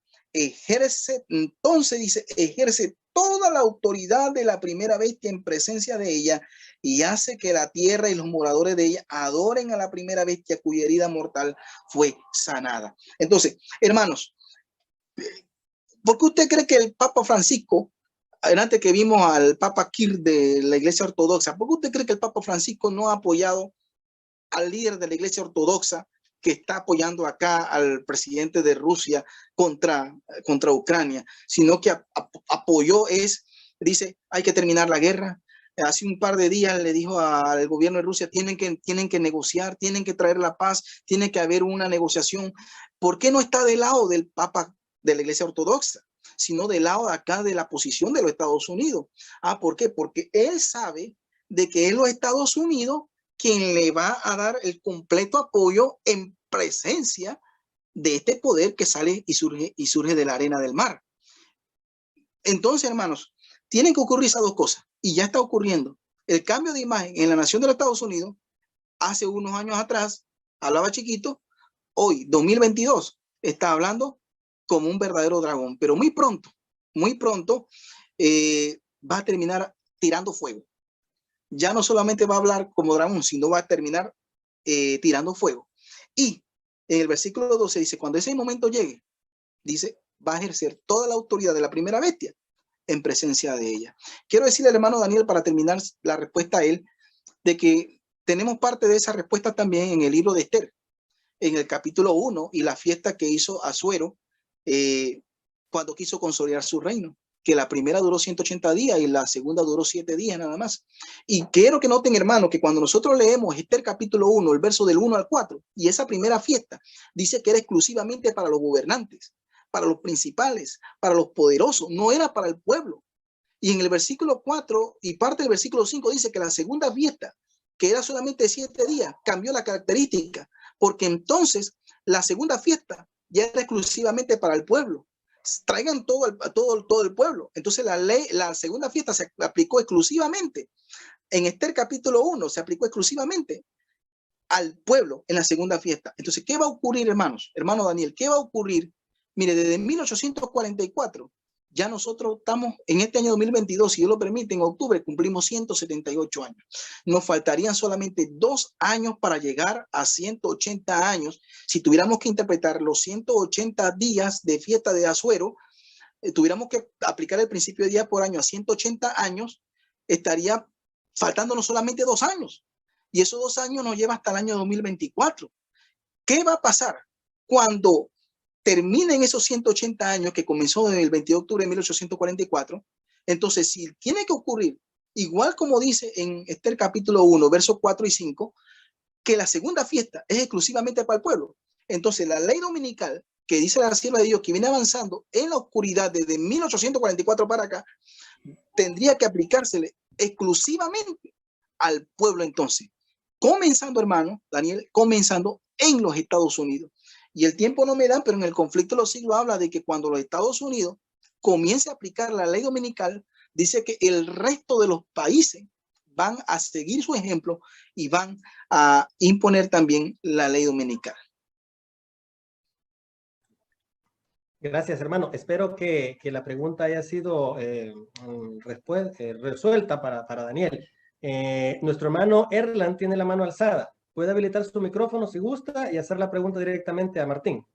Speaker 1: entonces dice, ejerce toda la autoridad de la primera bestia en presencia de ella y hace que la tierra y los moradores de ella adoren a la primera bestia cuya herida mortal fue sanada. Entonces, hermanos, ¿por qué usted cree que el Papa Francisco, antes que vimos al Papa Kirk de la Iglesia Ortodoxa, ¿por qué usted cree que el Papa Francisco no ha apoyado al líder de la Iglesia Ortodoxa que está apoyando acá al presidente de Rusia contra Ucrania, sino que apoyó dice, hay que terminar la guerra? Hace un par de días le dijo al gobierno de Rusia, tienen que negociar, tienen que traer la paz, tiene que haber una negociación. ¿Por qué no está del lado del Papa de la Iglesia Ortodoxa, sino del lado de acá de la posición de los Estados Unidos? ¿Por qué? Porque él sabe de que es los Estados Unidos quien le va a dar el completo apoyo en presencia de este poder que sale y surge de la arena del mar. Entonces, hermanos, tienen que ocurrir esas dos cosas y ya está ocurriendo. El cambio de imagen en la nación de los Estados Unidos, hace unos años atrás, hablaba chiquito, hoy, 2022, está hablando como un verdadero dragón, pero muy pronto va a terminar tirando fuego. Ya no solamente va a hablar como dragón, sino va a terminar tirando fuego. Y en el versículo 12 dice, cuando ese momento llegue, dice, va a ejercer toda la autoridad de la primera bestia en presencia de ella. Quiero decirle al hermano Daniel, para terminar la respuesta a él, de que tenemos parte de esa respuesta también en el libro de Esther, en el capítulo 1, y la fiesta que hizo Asuero cuando quiso consolidar su reino, que la primera duró 180 días y la segunda duró 7 días nada más. Y quiero que noten, hermano, que cuando nosotros leemos Esther capítulo 1, el verso del 1 al 4, y esa primera fiesta dice que era exclusivamente para los gobernantes, para los principales, para los poderosos, no era para el pueblo. Y en el versículo 4 y parte del versículo 5 dice que la segunda fiesta, que era solamente 7 días, cambió la característica, porque entonces la segunda fiesta ya era exclusivamente para el pueblo. traigan todo el pueblo. Entonces la ley, la segunda fiesta se aplicó exclusivamente. En Esther capítulo 1 se aplicó exclusivamente al pueblo en la segunda fiesta. Entonces, ¿qué va a ocurrir, hermanos? Hermano Daniel, ¿qué va a ocurrir? Mire, desde 1844, ya nosotros estamos en este año 2022, si Dios lo permite, en octubre cumplimos 178 años. Nos faltarían solamente 2 años para llegar a 180 años. Si tuviéramos que interpretar los 180 días de fiesta de Asuero, tuviéramos que aplicar el principio de día por año a 180 años, estaría faltándonos solamente 2 años. Y esos 2 años nos lleva hasta el año 2024. ¿Qué va a pasar cuando terminen esos 180 años que comenzó en el 22 de octubre de 1844? Entonces, si tiene que ocurrir, igual como dice en Esther capítulo 1, versos 4 y 5, que la segunda fiesta es exclusivamente para el pueblo, entonces la ley dominical que dice la sierva de Dios, que viene avanzando en la oscuridad desde 1844 para acá, tendría que aplicársele exclusivamente al pueblo entonces. Comenzando, hermano Daniel, comenzando en los Estados Unidos. Y el tiempo no me da, pero en el conflicto de los siglos habla de que cuando los Estados Unidos comience a aplicar la ley dominical, dice que el resto de los países van a seguir su ejemplo y van a imponer también la ley dominical.
Speaker 2: Gracias, hermano. Espero que la pregunta haya sido resuelta para Daniel. Nuestro hermano Erland tiene la mano alzada. Puede habilitar su micrófono si gusta y hacer la pregunta directamente a Martín.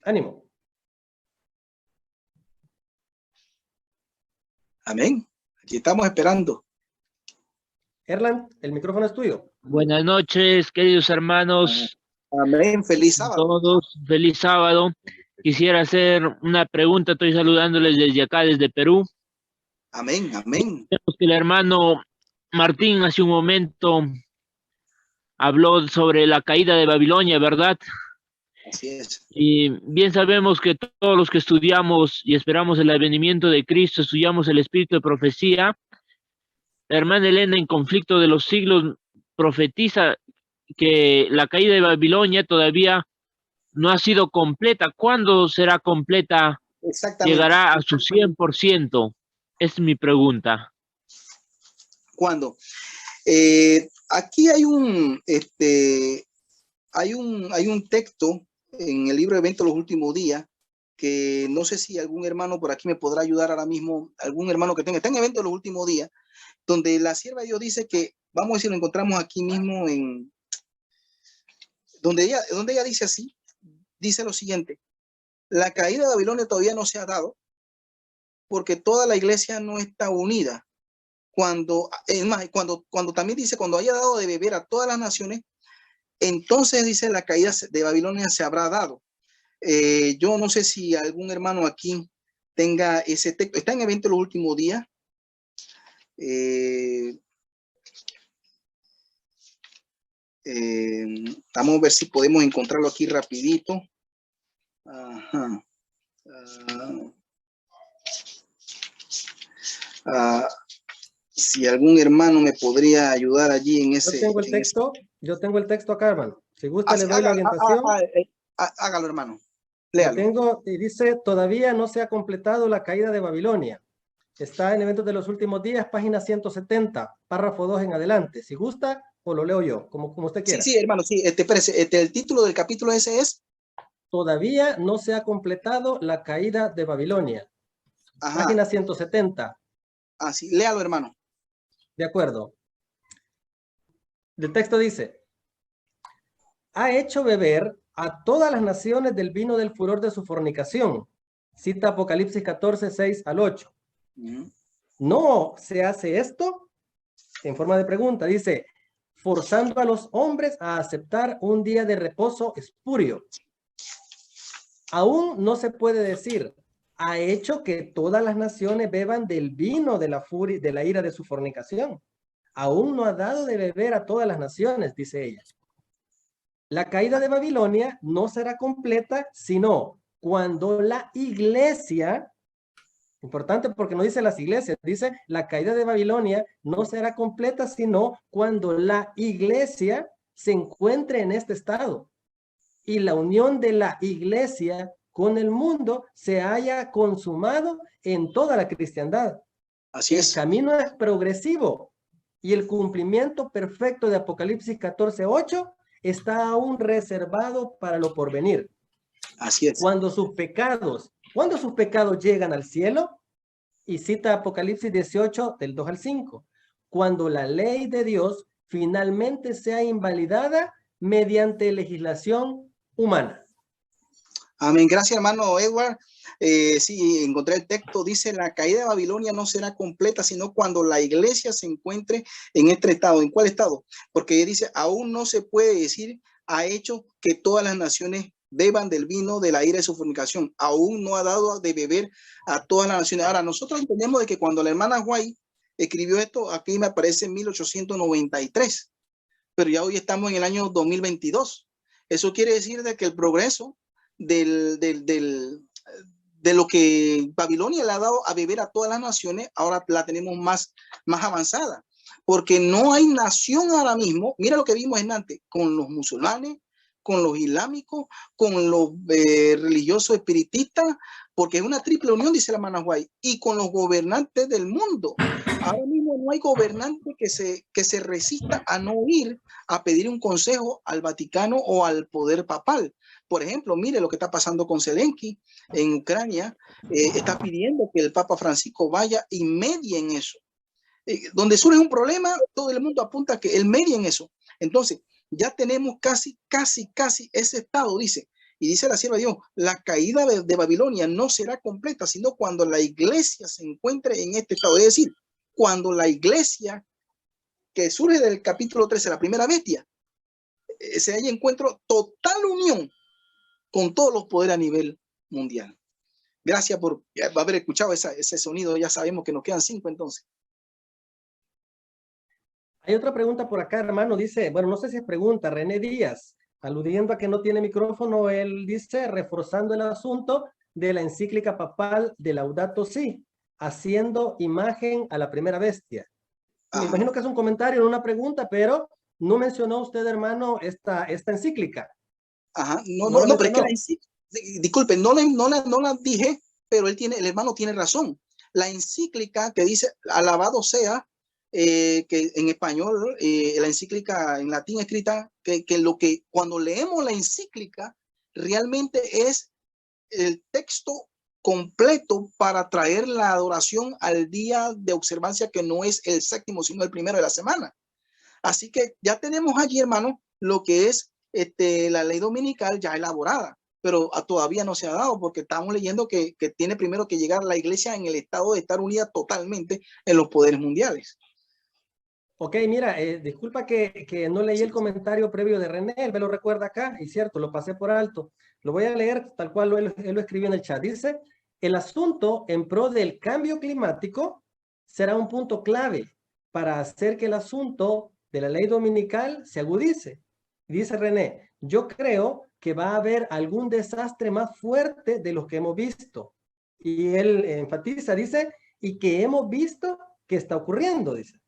Speaker 2: Ánimo.
Speaker 1: Amén. Aquí estamos esperando.
Speaker 2: Erland, el micrófono es tuyo.
Speaker 3: Buenas noches, queridos hermanos.
Speaker 1: Amén. Feliz sábado.
Speaker 3: Todos, feliz sábado. Quisiera hacer una pregunta. Estoy saludándoles desde acá, desde Perú.
Speaker 1: Amén, amén.
Speaker 3: Vemos que el hermano Martín hace un momento habló sobre la caída de Babilonia, ¿verdad?
Speaker 1: Así es.
Speaker 3: Y bien sabemos que todos los que estudiamos y esperamos el advenimiento de Cristo, estudiamos el espíritu de profecía. La hermana Elena, en Conflicto de los Siglos, profetiza que la caída de Babilonia todavía no ha sido completa. ¿Cuándo será completa?
Speaker 1: Exactamente.
Speaker 3: ¿Llegará a su 100%? Es mi pregunta.
Speaker 1: ¿Cuándo? Aquí hay un texto en el libro de Eventos de los Últimos Días que no sé si algún hermano por aquí me podrá ayudar ahora mismo, algún hermano que está en Eventos de los Últimos Días, donde la sierva de Dios dice que, vamos a decir, lo encontramos aquí mismo en donde ella dice así, dice lo siguiente: la caída de Babilonia todavía no se ha dado porque toda la iglesia no está unida. Cuando también dice, cuando haya dado de beber a todas las naciones, entonces dice la caída de Babilonia se habrá dado. Yo no sé si algún hermano aquí tenga ese texto. Está en Eventos de los Últimos Días. Vamos a ver si podemos encontrarlo aquí rapidito. Ajá. Si algún hermano me podría ayudar allí en ese.
Speaker 2: Yo tengo el texto acá, hermano. Si gusta, le doy la orientación.
Speaker 1: Hágalo, hermano. Léalo.
Speaker 2: Tengo, y dice, todavía no se ha completado la caída de Babilonia. Está en Eventos de los Últimos Días, página 170, párrafo 2 en adelante. Si gusta, o lo leo yo, como usted quiera.
Speaker 1: Sí, hermano, sí. El título del capítulo ese es:
Speaker 2: todavía no se ha completado la caída de Babilonia. Ajá. Página 170.
Speaker 1: Sí, léalo, hermano.
Speaker 2: De acuerdo. El texto dice: ha hecho beber a todas las naciones del vino del furor de su fornicación. Cita Apocalipsis 14, 6 al 8. ¿No se hace esto? En forma de pregunta, dice, forzando a los hombres a aceptar un día de reposo espurio. Aún no se puede decir, ha hecho que todas las naciones beban del vino de la furia, de la ira de su fornicación. Aún no ha dado de beber a todas las naciones, dice ella. La caída de Babilonia no será completa, sino cuando la iglesia, importante porque no dice las iglesias, dice la caída de Babilonia no será completa, sino cuando la iglesia se encuentre en este estado. Y la unión de la iglesia con el mundo se haya consumado en toda la cristiandad.
Speaker 1: Así
Speaker 2: El
Speaker 1: es.
Speaker 2: camino es progresivo y el cumplimiento perfecto de Apocalipsis 14:8 está aún reservado para lo porvenir.
Speaker 1: Así es.
Speaker 2: Cuando sus pecados llegan al cielo, y cita Apocalipsis 18 del 2 al 5, cuando la ley de Dios finalmente sea invalidada mediante legislación humana.
Speaker 1: Amén. Gracias, hermano Edward. Sí, encontré el texto. Dice, la caída de Babilonia no será completa, sino cuando la iglesia se encuentre en este estado. ¿En cuál estado? Porque dice, aún no se puede decir, ha hecho que todas las naciones beban del vino de la ira de su fornicación. Aún no ha dado de beber a todas las naciones. Ahora, nosotros entendemos de que cuando la hermana White escribió esto, aquí me aparece en 1893, pero ya hoy estamos en el año 2022. Eso quiere decir de que el progreso de lo que Babilonia le ha dado a beber a todas las naciones, ahora la tenemos más avanzada, porque no hay nación ahora mismo. Mira lo que vimos en antes, con los musulmanes, con los islámicos, con los religiosos espiritistas, porque es una triple unión, dice la hermana White, y con los gobernantes del mundo. Ahora mismo no hay gobernante que se resista a no ir a pedir un consejo al Vaticano o al poder papal. Por ejemplo, mire lo que está pasando con Zelensky en Ucrania. Está pidiendo que el Papa Francisco vaya y medie en eso. Donde surge un problema, todo el mundo apunta a que él medie en eso. Entonces, ya tenemos casi ese estado, dice. Y dice la sierva de Dios, la caída de Babilonia no será completa, sino cuando la iglesia se encuentre en este estado. Es decir, cuando la iglesia que surge del capítulo 13, la primera bestia, se haya encuentro total unión con todos los poderes a nivel mundial. Gracias por haber escuchado ese sonido. Ya sabemos que nos quedan 5 entonces.
Speaker 2: Hay otra pregunta por acá, hermano. Dice, bueno, no sé si es pregunta, René Díaz, aludiendo a que no tiene micrófono, él dice, reforzando el asunto de la encíclica papal de Laudato Si, haciendo imagen a la primera bestia. Me imagino que es un comentario, no una pregunta, pero no mencionó usted, hermano, esta encíclica.
Speaker 1: Ajá, no, pero es que la encíclica, disculpe, no la dije, pero el hermano tiene razón. La encíclica que dice, alabado sea, que en español, la encíclica en latín escrita, que cuando leemos la encíclica, realmente es el texto completo para traer la adoración al día de observancia, que no es el séptimo, sino el primero de la semana. Así que ya tenemos allí, hermano, lo que es la ley dominical ya elaborada, pero todavía no se ha dado, porque estamos leyendo que tiene primero que llegar la iglesia en el estado de estar unida totalmente en los poderes mundiales.
Speaker 2: Ok, mira, disculpa que no leí el comentario previo de René, él me lo recuerda acá, y cierto, lo pasé por alto. Lo voy a leer tal cual él lo escribió en el chat. Dice, el asunto en pro del cambio climático será un punto clave para hacer que el asunto de la ley dominical se agudice. Dice René, yo creo que va a haber algún desastre más fuerte de los que hemos visto. Y él enfatiza, dice, y que hemos visto que está ocurriendo, dice.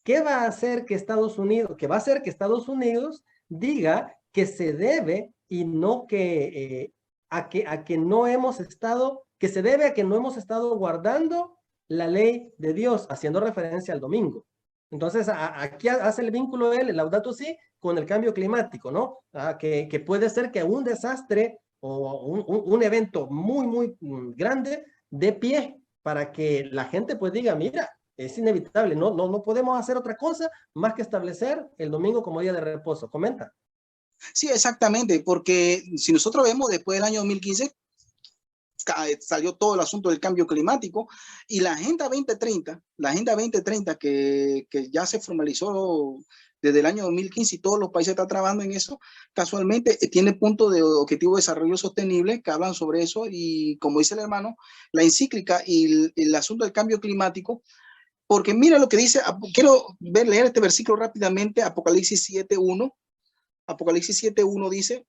Speaker 2: ¿Qué va a hacer que Estados Unidos, que va a hacer que Estados Unidos diga que se debe y no que, a que no hemos estado, que se debe a que no hemos estado guardando la ley de Dios, haciendo referencia al domingo? Entonces, aquí hace el vínculo él, el Laudato Si, con el cambio climático, ¿no? Que puede ser que un desastre o un evento muy grande dé pie para que la gente pues diga, mira, es inevitable, no podemos hacer otra cosa más que establecer el domingo como día de reposo. Comenta.
Speaker 1: Sí, exactamente, porque si nosotros vemos después del año 2015, salió todo el asunto del cambio climático, y la Agenda 2030 que ya se formalizó desde el año 2015 y todos los países están trabajando en eso, casualmente tiene puntos de objetivo de desarrollo sostenible que hablan sobre eso, y como dice el hermano, la encíclica y el asunto del cambio climático. Porque mira lo que dice, quiero leer este versículo rápidamente, Apocalipsis 7:1. Apocalipsis 7:1 dice,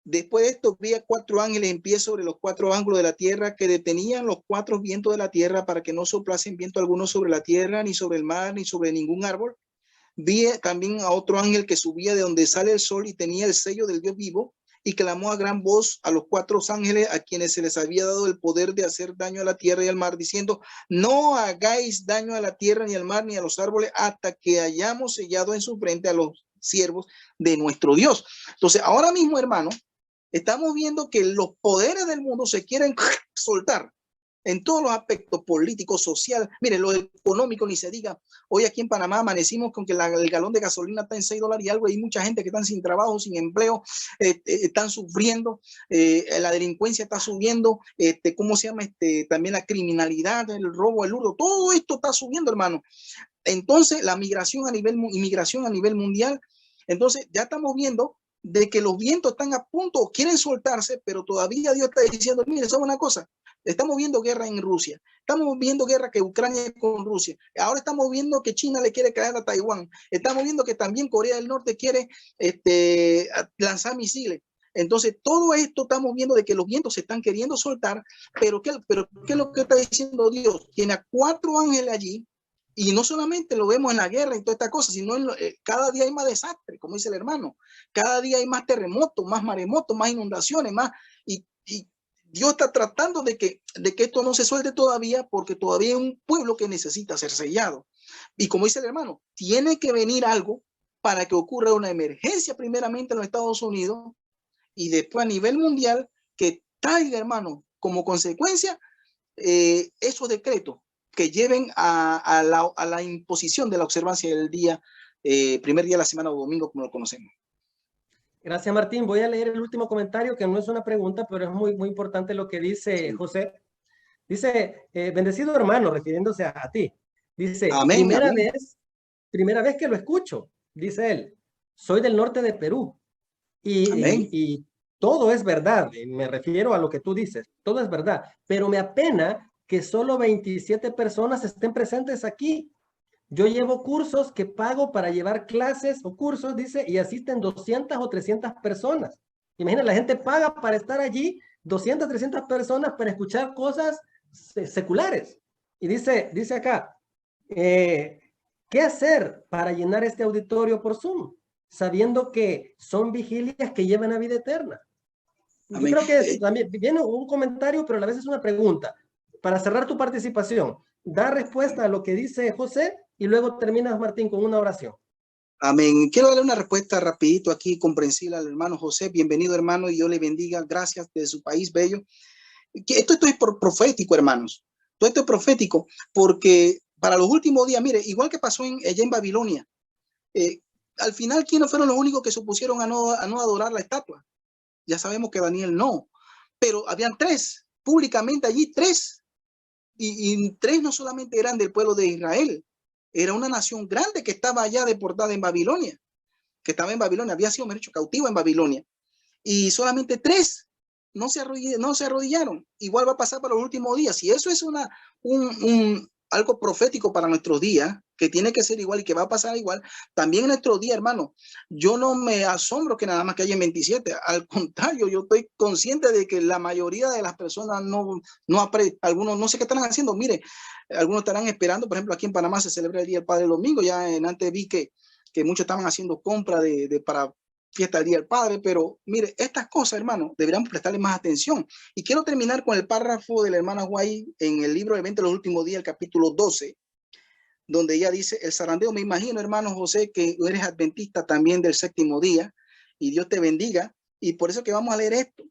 Speaker 1: después de esto vi a 4 ángeles en pie sobre los 4 ángulos de la tierra, que detenían los 4 vientos de la tierra para que no soplasen viento alguno sobre la tierra, ni sobre el mar, ni sobre ningún árbol. Vi también a otro ángel que subía de donde sale el sol y tenía el sello del Dios vivo, y clamó a gran voz a los 4 ángeles a quienes se les había dado el poder de hacer daño a la tierra y al mar, diciendo: no hagáis daño a la tierra, ni al mar, ni a los árboles, hasta que hayamos sellado en su frente a los siervos de nuestro Dios. Entonces, ahora mismo, hermano, estamos viendo que los poderes del mundo se quieren soltar en todos los aspectos políticos, social. Mire, lo económico ni se diga. Hoy aquí en Panamá amanecimos con que el galón de gasolina está en $6 y algo. Hay mucha gente que están sin trabajo, sin empleo, están sufriendo. La delincuencia está subiendo. ¿Cómo se llama? También la criminalidad, el robo, el hurto. Todo esto está subiendo, hermano. Entonces, la inmigración a nivel mundial. Entonces, ya estamos viendo de que los vientos están a punto, quieren soltarse, pero todavía Dios está diciendo: mire, ¿sabe una cosa? Estamos viendo guerra en Rusia, estamos viendo guerra que Ucrania con Rusia, ahora estamos viendo que China le quiere caer a Taiwán, estamos viendo que también Corea del Norte quiere lanzar misiles. Entonces, todo esto estamos viendo de que los vientos se están queriendo soltar, pero ¿qué es lo que está diciendo Dios? Tiene a 4 ángeles allí. Y no solamente lo vemos en la guerra y toda esta cosa, sino cada día hay más desastre, como dice el hermano. Cada día hay más terremotos, más maremotos, más inundaciones, más. Y Dios está tratando de que esto no se suelte todavía, porque todavía hay un pueblo que necesita ser sellado. Y como dice el hermano, tiene que venir algo para que ocurra una emergencia primeramente en los Estados Unidos y después a nivel mundial, que traiga, hermano, como consecuencia esos decretos que lleven a la imposición de la observancia del día, primer día de la semana o domingo, como lo conocemos.
Speaker 2: Gracias, Martín. Voy a leer el último comentario, que no es una pregunta, pero es muy, muy importante lo que dice José. Dice: bendecido hermano, refiriéndose a ti. Dice:
Speaker 1: amén,
Speaker 2: primera vez que lo escucho, dice él. Soy del norte de Perú. Y todo es verdad. Me refiero a lo que tú dices. Todo es verdad. Pero me apena que solo 27 personas estén presentes aquí. Yo llevo cursos que pago para llevar clases o cursos, dice, y asisten 200 o 300 personas. Imagina, la gente paga para estar allí, 200, 300 personas para escuchar cosas seculares. Y dice acá, ¿qué hacer para llenar este auditorio por Zoom? Sabiendo que son vigilias que llevan a vida eterna. Amén. Yo creo que también viene un comentario, pero a la vez es una pregunta. Para cerrar tu participación, da respuesta a lo que dice José y luego terminas, Martín, con una oración.
Speaker 1: Amén. Quiero darle una respuesta rapidito aquí, comprensible al hermano José. Bienvenido, hermano, y Dios le bendiga. Gracias de su país bello. Esto es profético, hermanos. Todo esto es profético, porque para los últimos días, mire, igual que pasó allá en Babilonia, al final, ¿quiénes fueron los únicos que se opusieron a no adorar la estatua? Ya sabemos que Daniel no, pero habían 3, públicamente allí 3. Y 3 no solamente eran del pueblo de Israel, era una nación grande que estaba allá deportada en Babilonia, había sido hecho cautivo en Babilonia. Y solamente 3 no se arrodillaron. Igual va a pasar para los últimos días. Y eso es algo profético para nuestros días, que tiene que ser igual y que va a pasar igual. También en nuestros días, hermano, yo no me asombro que nada más que haya 27. Al contrario, yo estoy consciente de que la mayoría de las personas algunos no sé qué están haciendo. Mire, algunos estarán esperando. Por ejemplo, aquí en Panamá se celebra el Día del Padre el domingo. Ya antes vi que muchos estaban haciendo compra para fiesta del Día del Padre, pero mire, estas cosas, hermano, deberíamos prestarle más atención. Y quiero terminar con el párrafo de la hermana Guay en el libro Evento de los Últimos Días, el capítulo 12, donde ella dice: el zarandeo, me imagino, hermano José, que eres adventista también del 7º día, y Dios te bendiga. Y por eso que vamos a leer esto,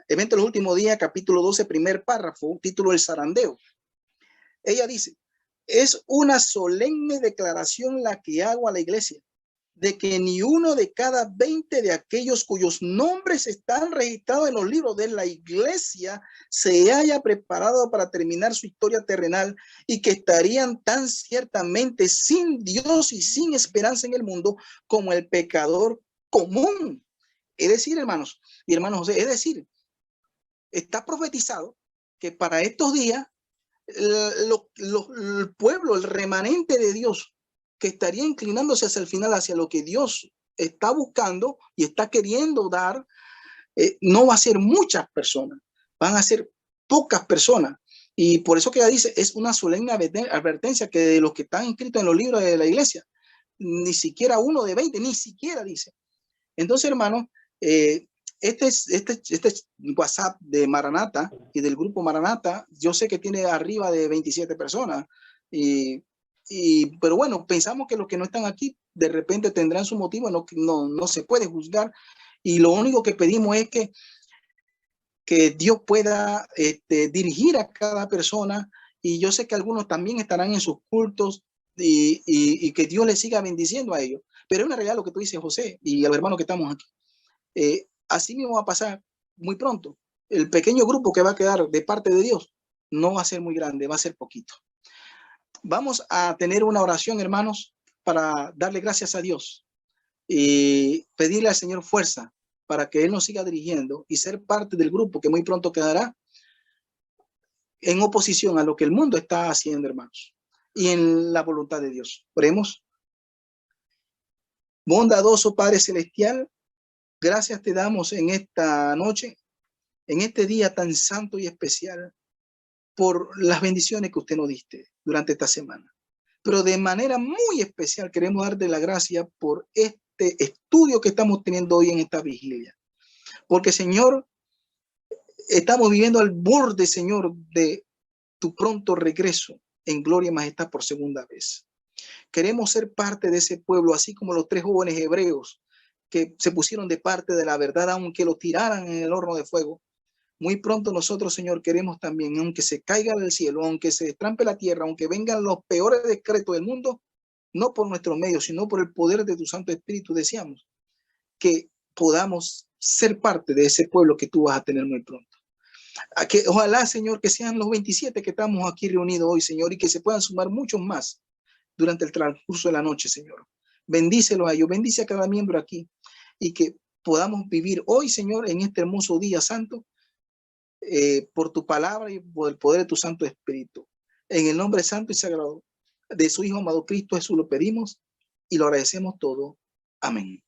Speaker 1: Evento de los Últimos Días, capítulo 12, primer párrafo, título: el zarandeo. Ella dice: es una solemne declaración la que hago a la iglesia, de que ni uno de cada 20 de aquellos cuyos nombres están registrados en los libros de la iglesia se haya preparado para terminar su historia terrenal, y que estarían tan ciertamente sin Dios y sin esperanza en el mundo como el pecador común. Es decir, hermanos y hermanos José, es decir, está profetizado que para estos días el pueblo, el remanente de Dios, que estaría inclinándose hacia el final, hacia lo que Dios está buscando y está queriendo dar, no va a ser muchas personas, van a ser pocas personas. Y por eso que ella dice, es una solemne advertencia que de los que están inscritos en los libros de la iglesia, ni siquiera uno de 20, ni siquiera dice. Entonces, hermano, Este WhatsApp de Maranata y del grupo Maranata, yo sé que tiene arriba de 27 personas. Pero bueno, pensamos que los que no están aquí de repente tendrán su motivo, no se puede juzgar. Y lo único que pedimos es que Dios pueda dirigir a cada persona. Y yo sé que algunos también estarán en sus cultos y que Dios les siga bendiciendo a ellos. Pero es una realidad lo que tú dices, José, y a los hermanos que estamos aquí. Así mismo va a pasar muy pronto. El pequeño grupo que va a quedar de parte de Dios no va a ser muy grande, va a ser poquito. Vamos a tener una oración, hermanos, para darle gracias a Dios y pedirle al Señor fuerza para que Él nos siga dirigiendo y ser parte del grupo que muy pronto quedará en oposición a lo que el mundo está haciendo, hermanos, y en la voluntad de Dios. Oremos. Bondadoso Padre Celestial, gracias te damos en esta noche, en este día tan santo y especial, por las bendiciones que usted nos diste durante esta semana. Pero de manera muy especial queremos darte la gracia por este estudio que estamos teniendo hoy en esta vigilia. Porque, Señor, estamos viviendo al borde, Señor, de tu pronto regreso en gloria y majestad por segunda vez. Queremos ser parte de ese pueblo, así como los 3 jóvenes hebreos que se pusieron de parte de la verdad, aunque lo tiraran en el horno de fuego. Muy pronto nosotros, Señor, queremos también, aunque se caiga del cielo, aunque se destrampe la tierra, aunque vengan los peores decretos del mundo, no por nuestro medio, sino por el poder de tu Santo Espíritu, deseamos que podamos ser parte de ese pueblo que tú vas a tener muy pronto. Ojalá, Señor, que sean los 27 que estamos aquí reunidos hoy, Señor, y que se puedan sumar muchos más durante el transcurso de la noche, Señor. Bendícelos a ellos, bendice a cada miembro aquí y que podamos vivir hoy, Señor, en este hermoso día santo, por tu palabra y por el poder de tu Santo Espíritu. En el nombre santo y sagrado de su Hijo amado Cristo Jesús lo pedimos y lo agradecemos todo. Amén.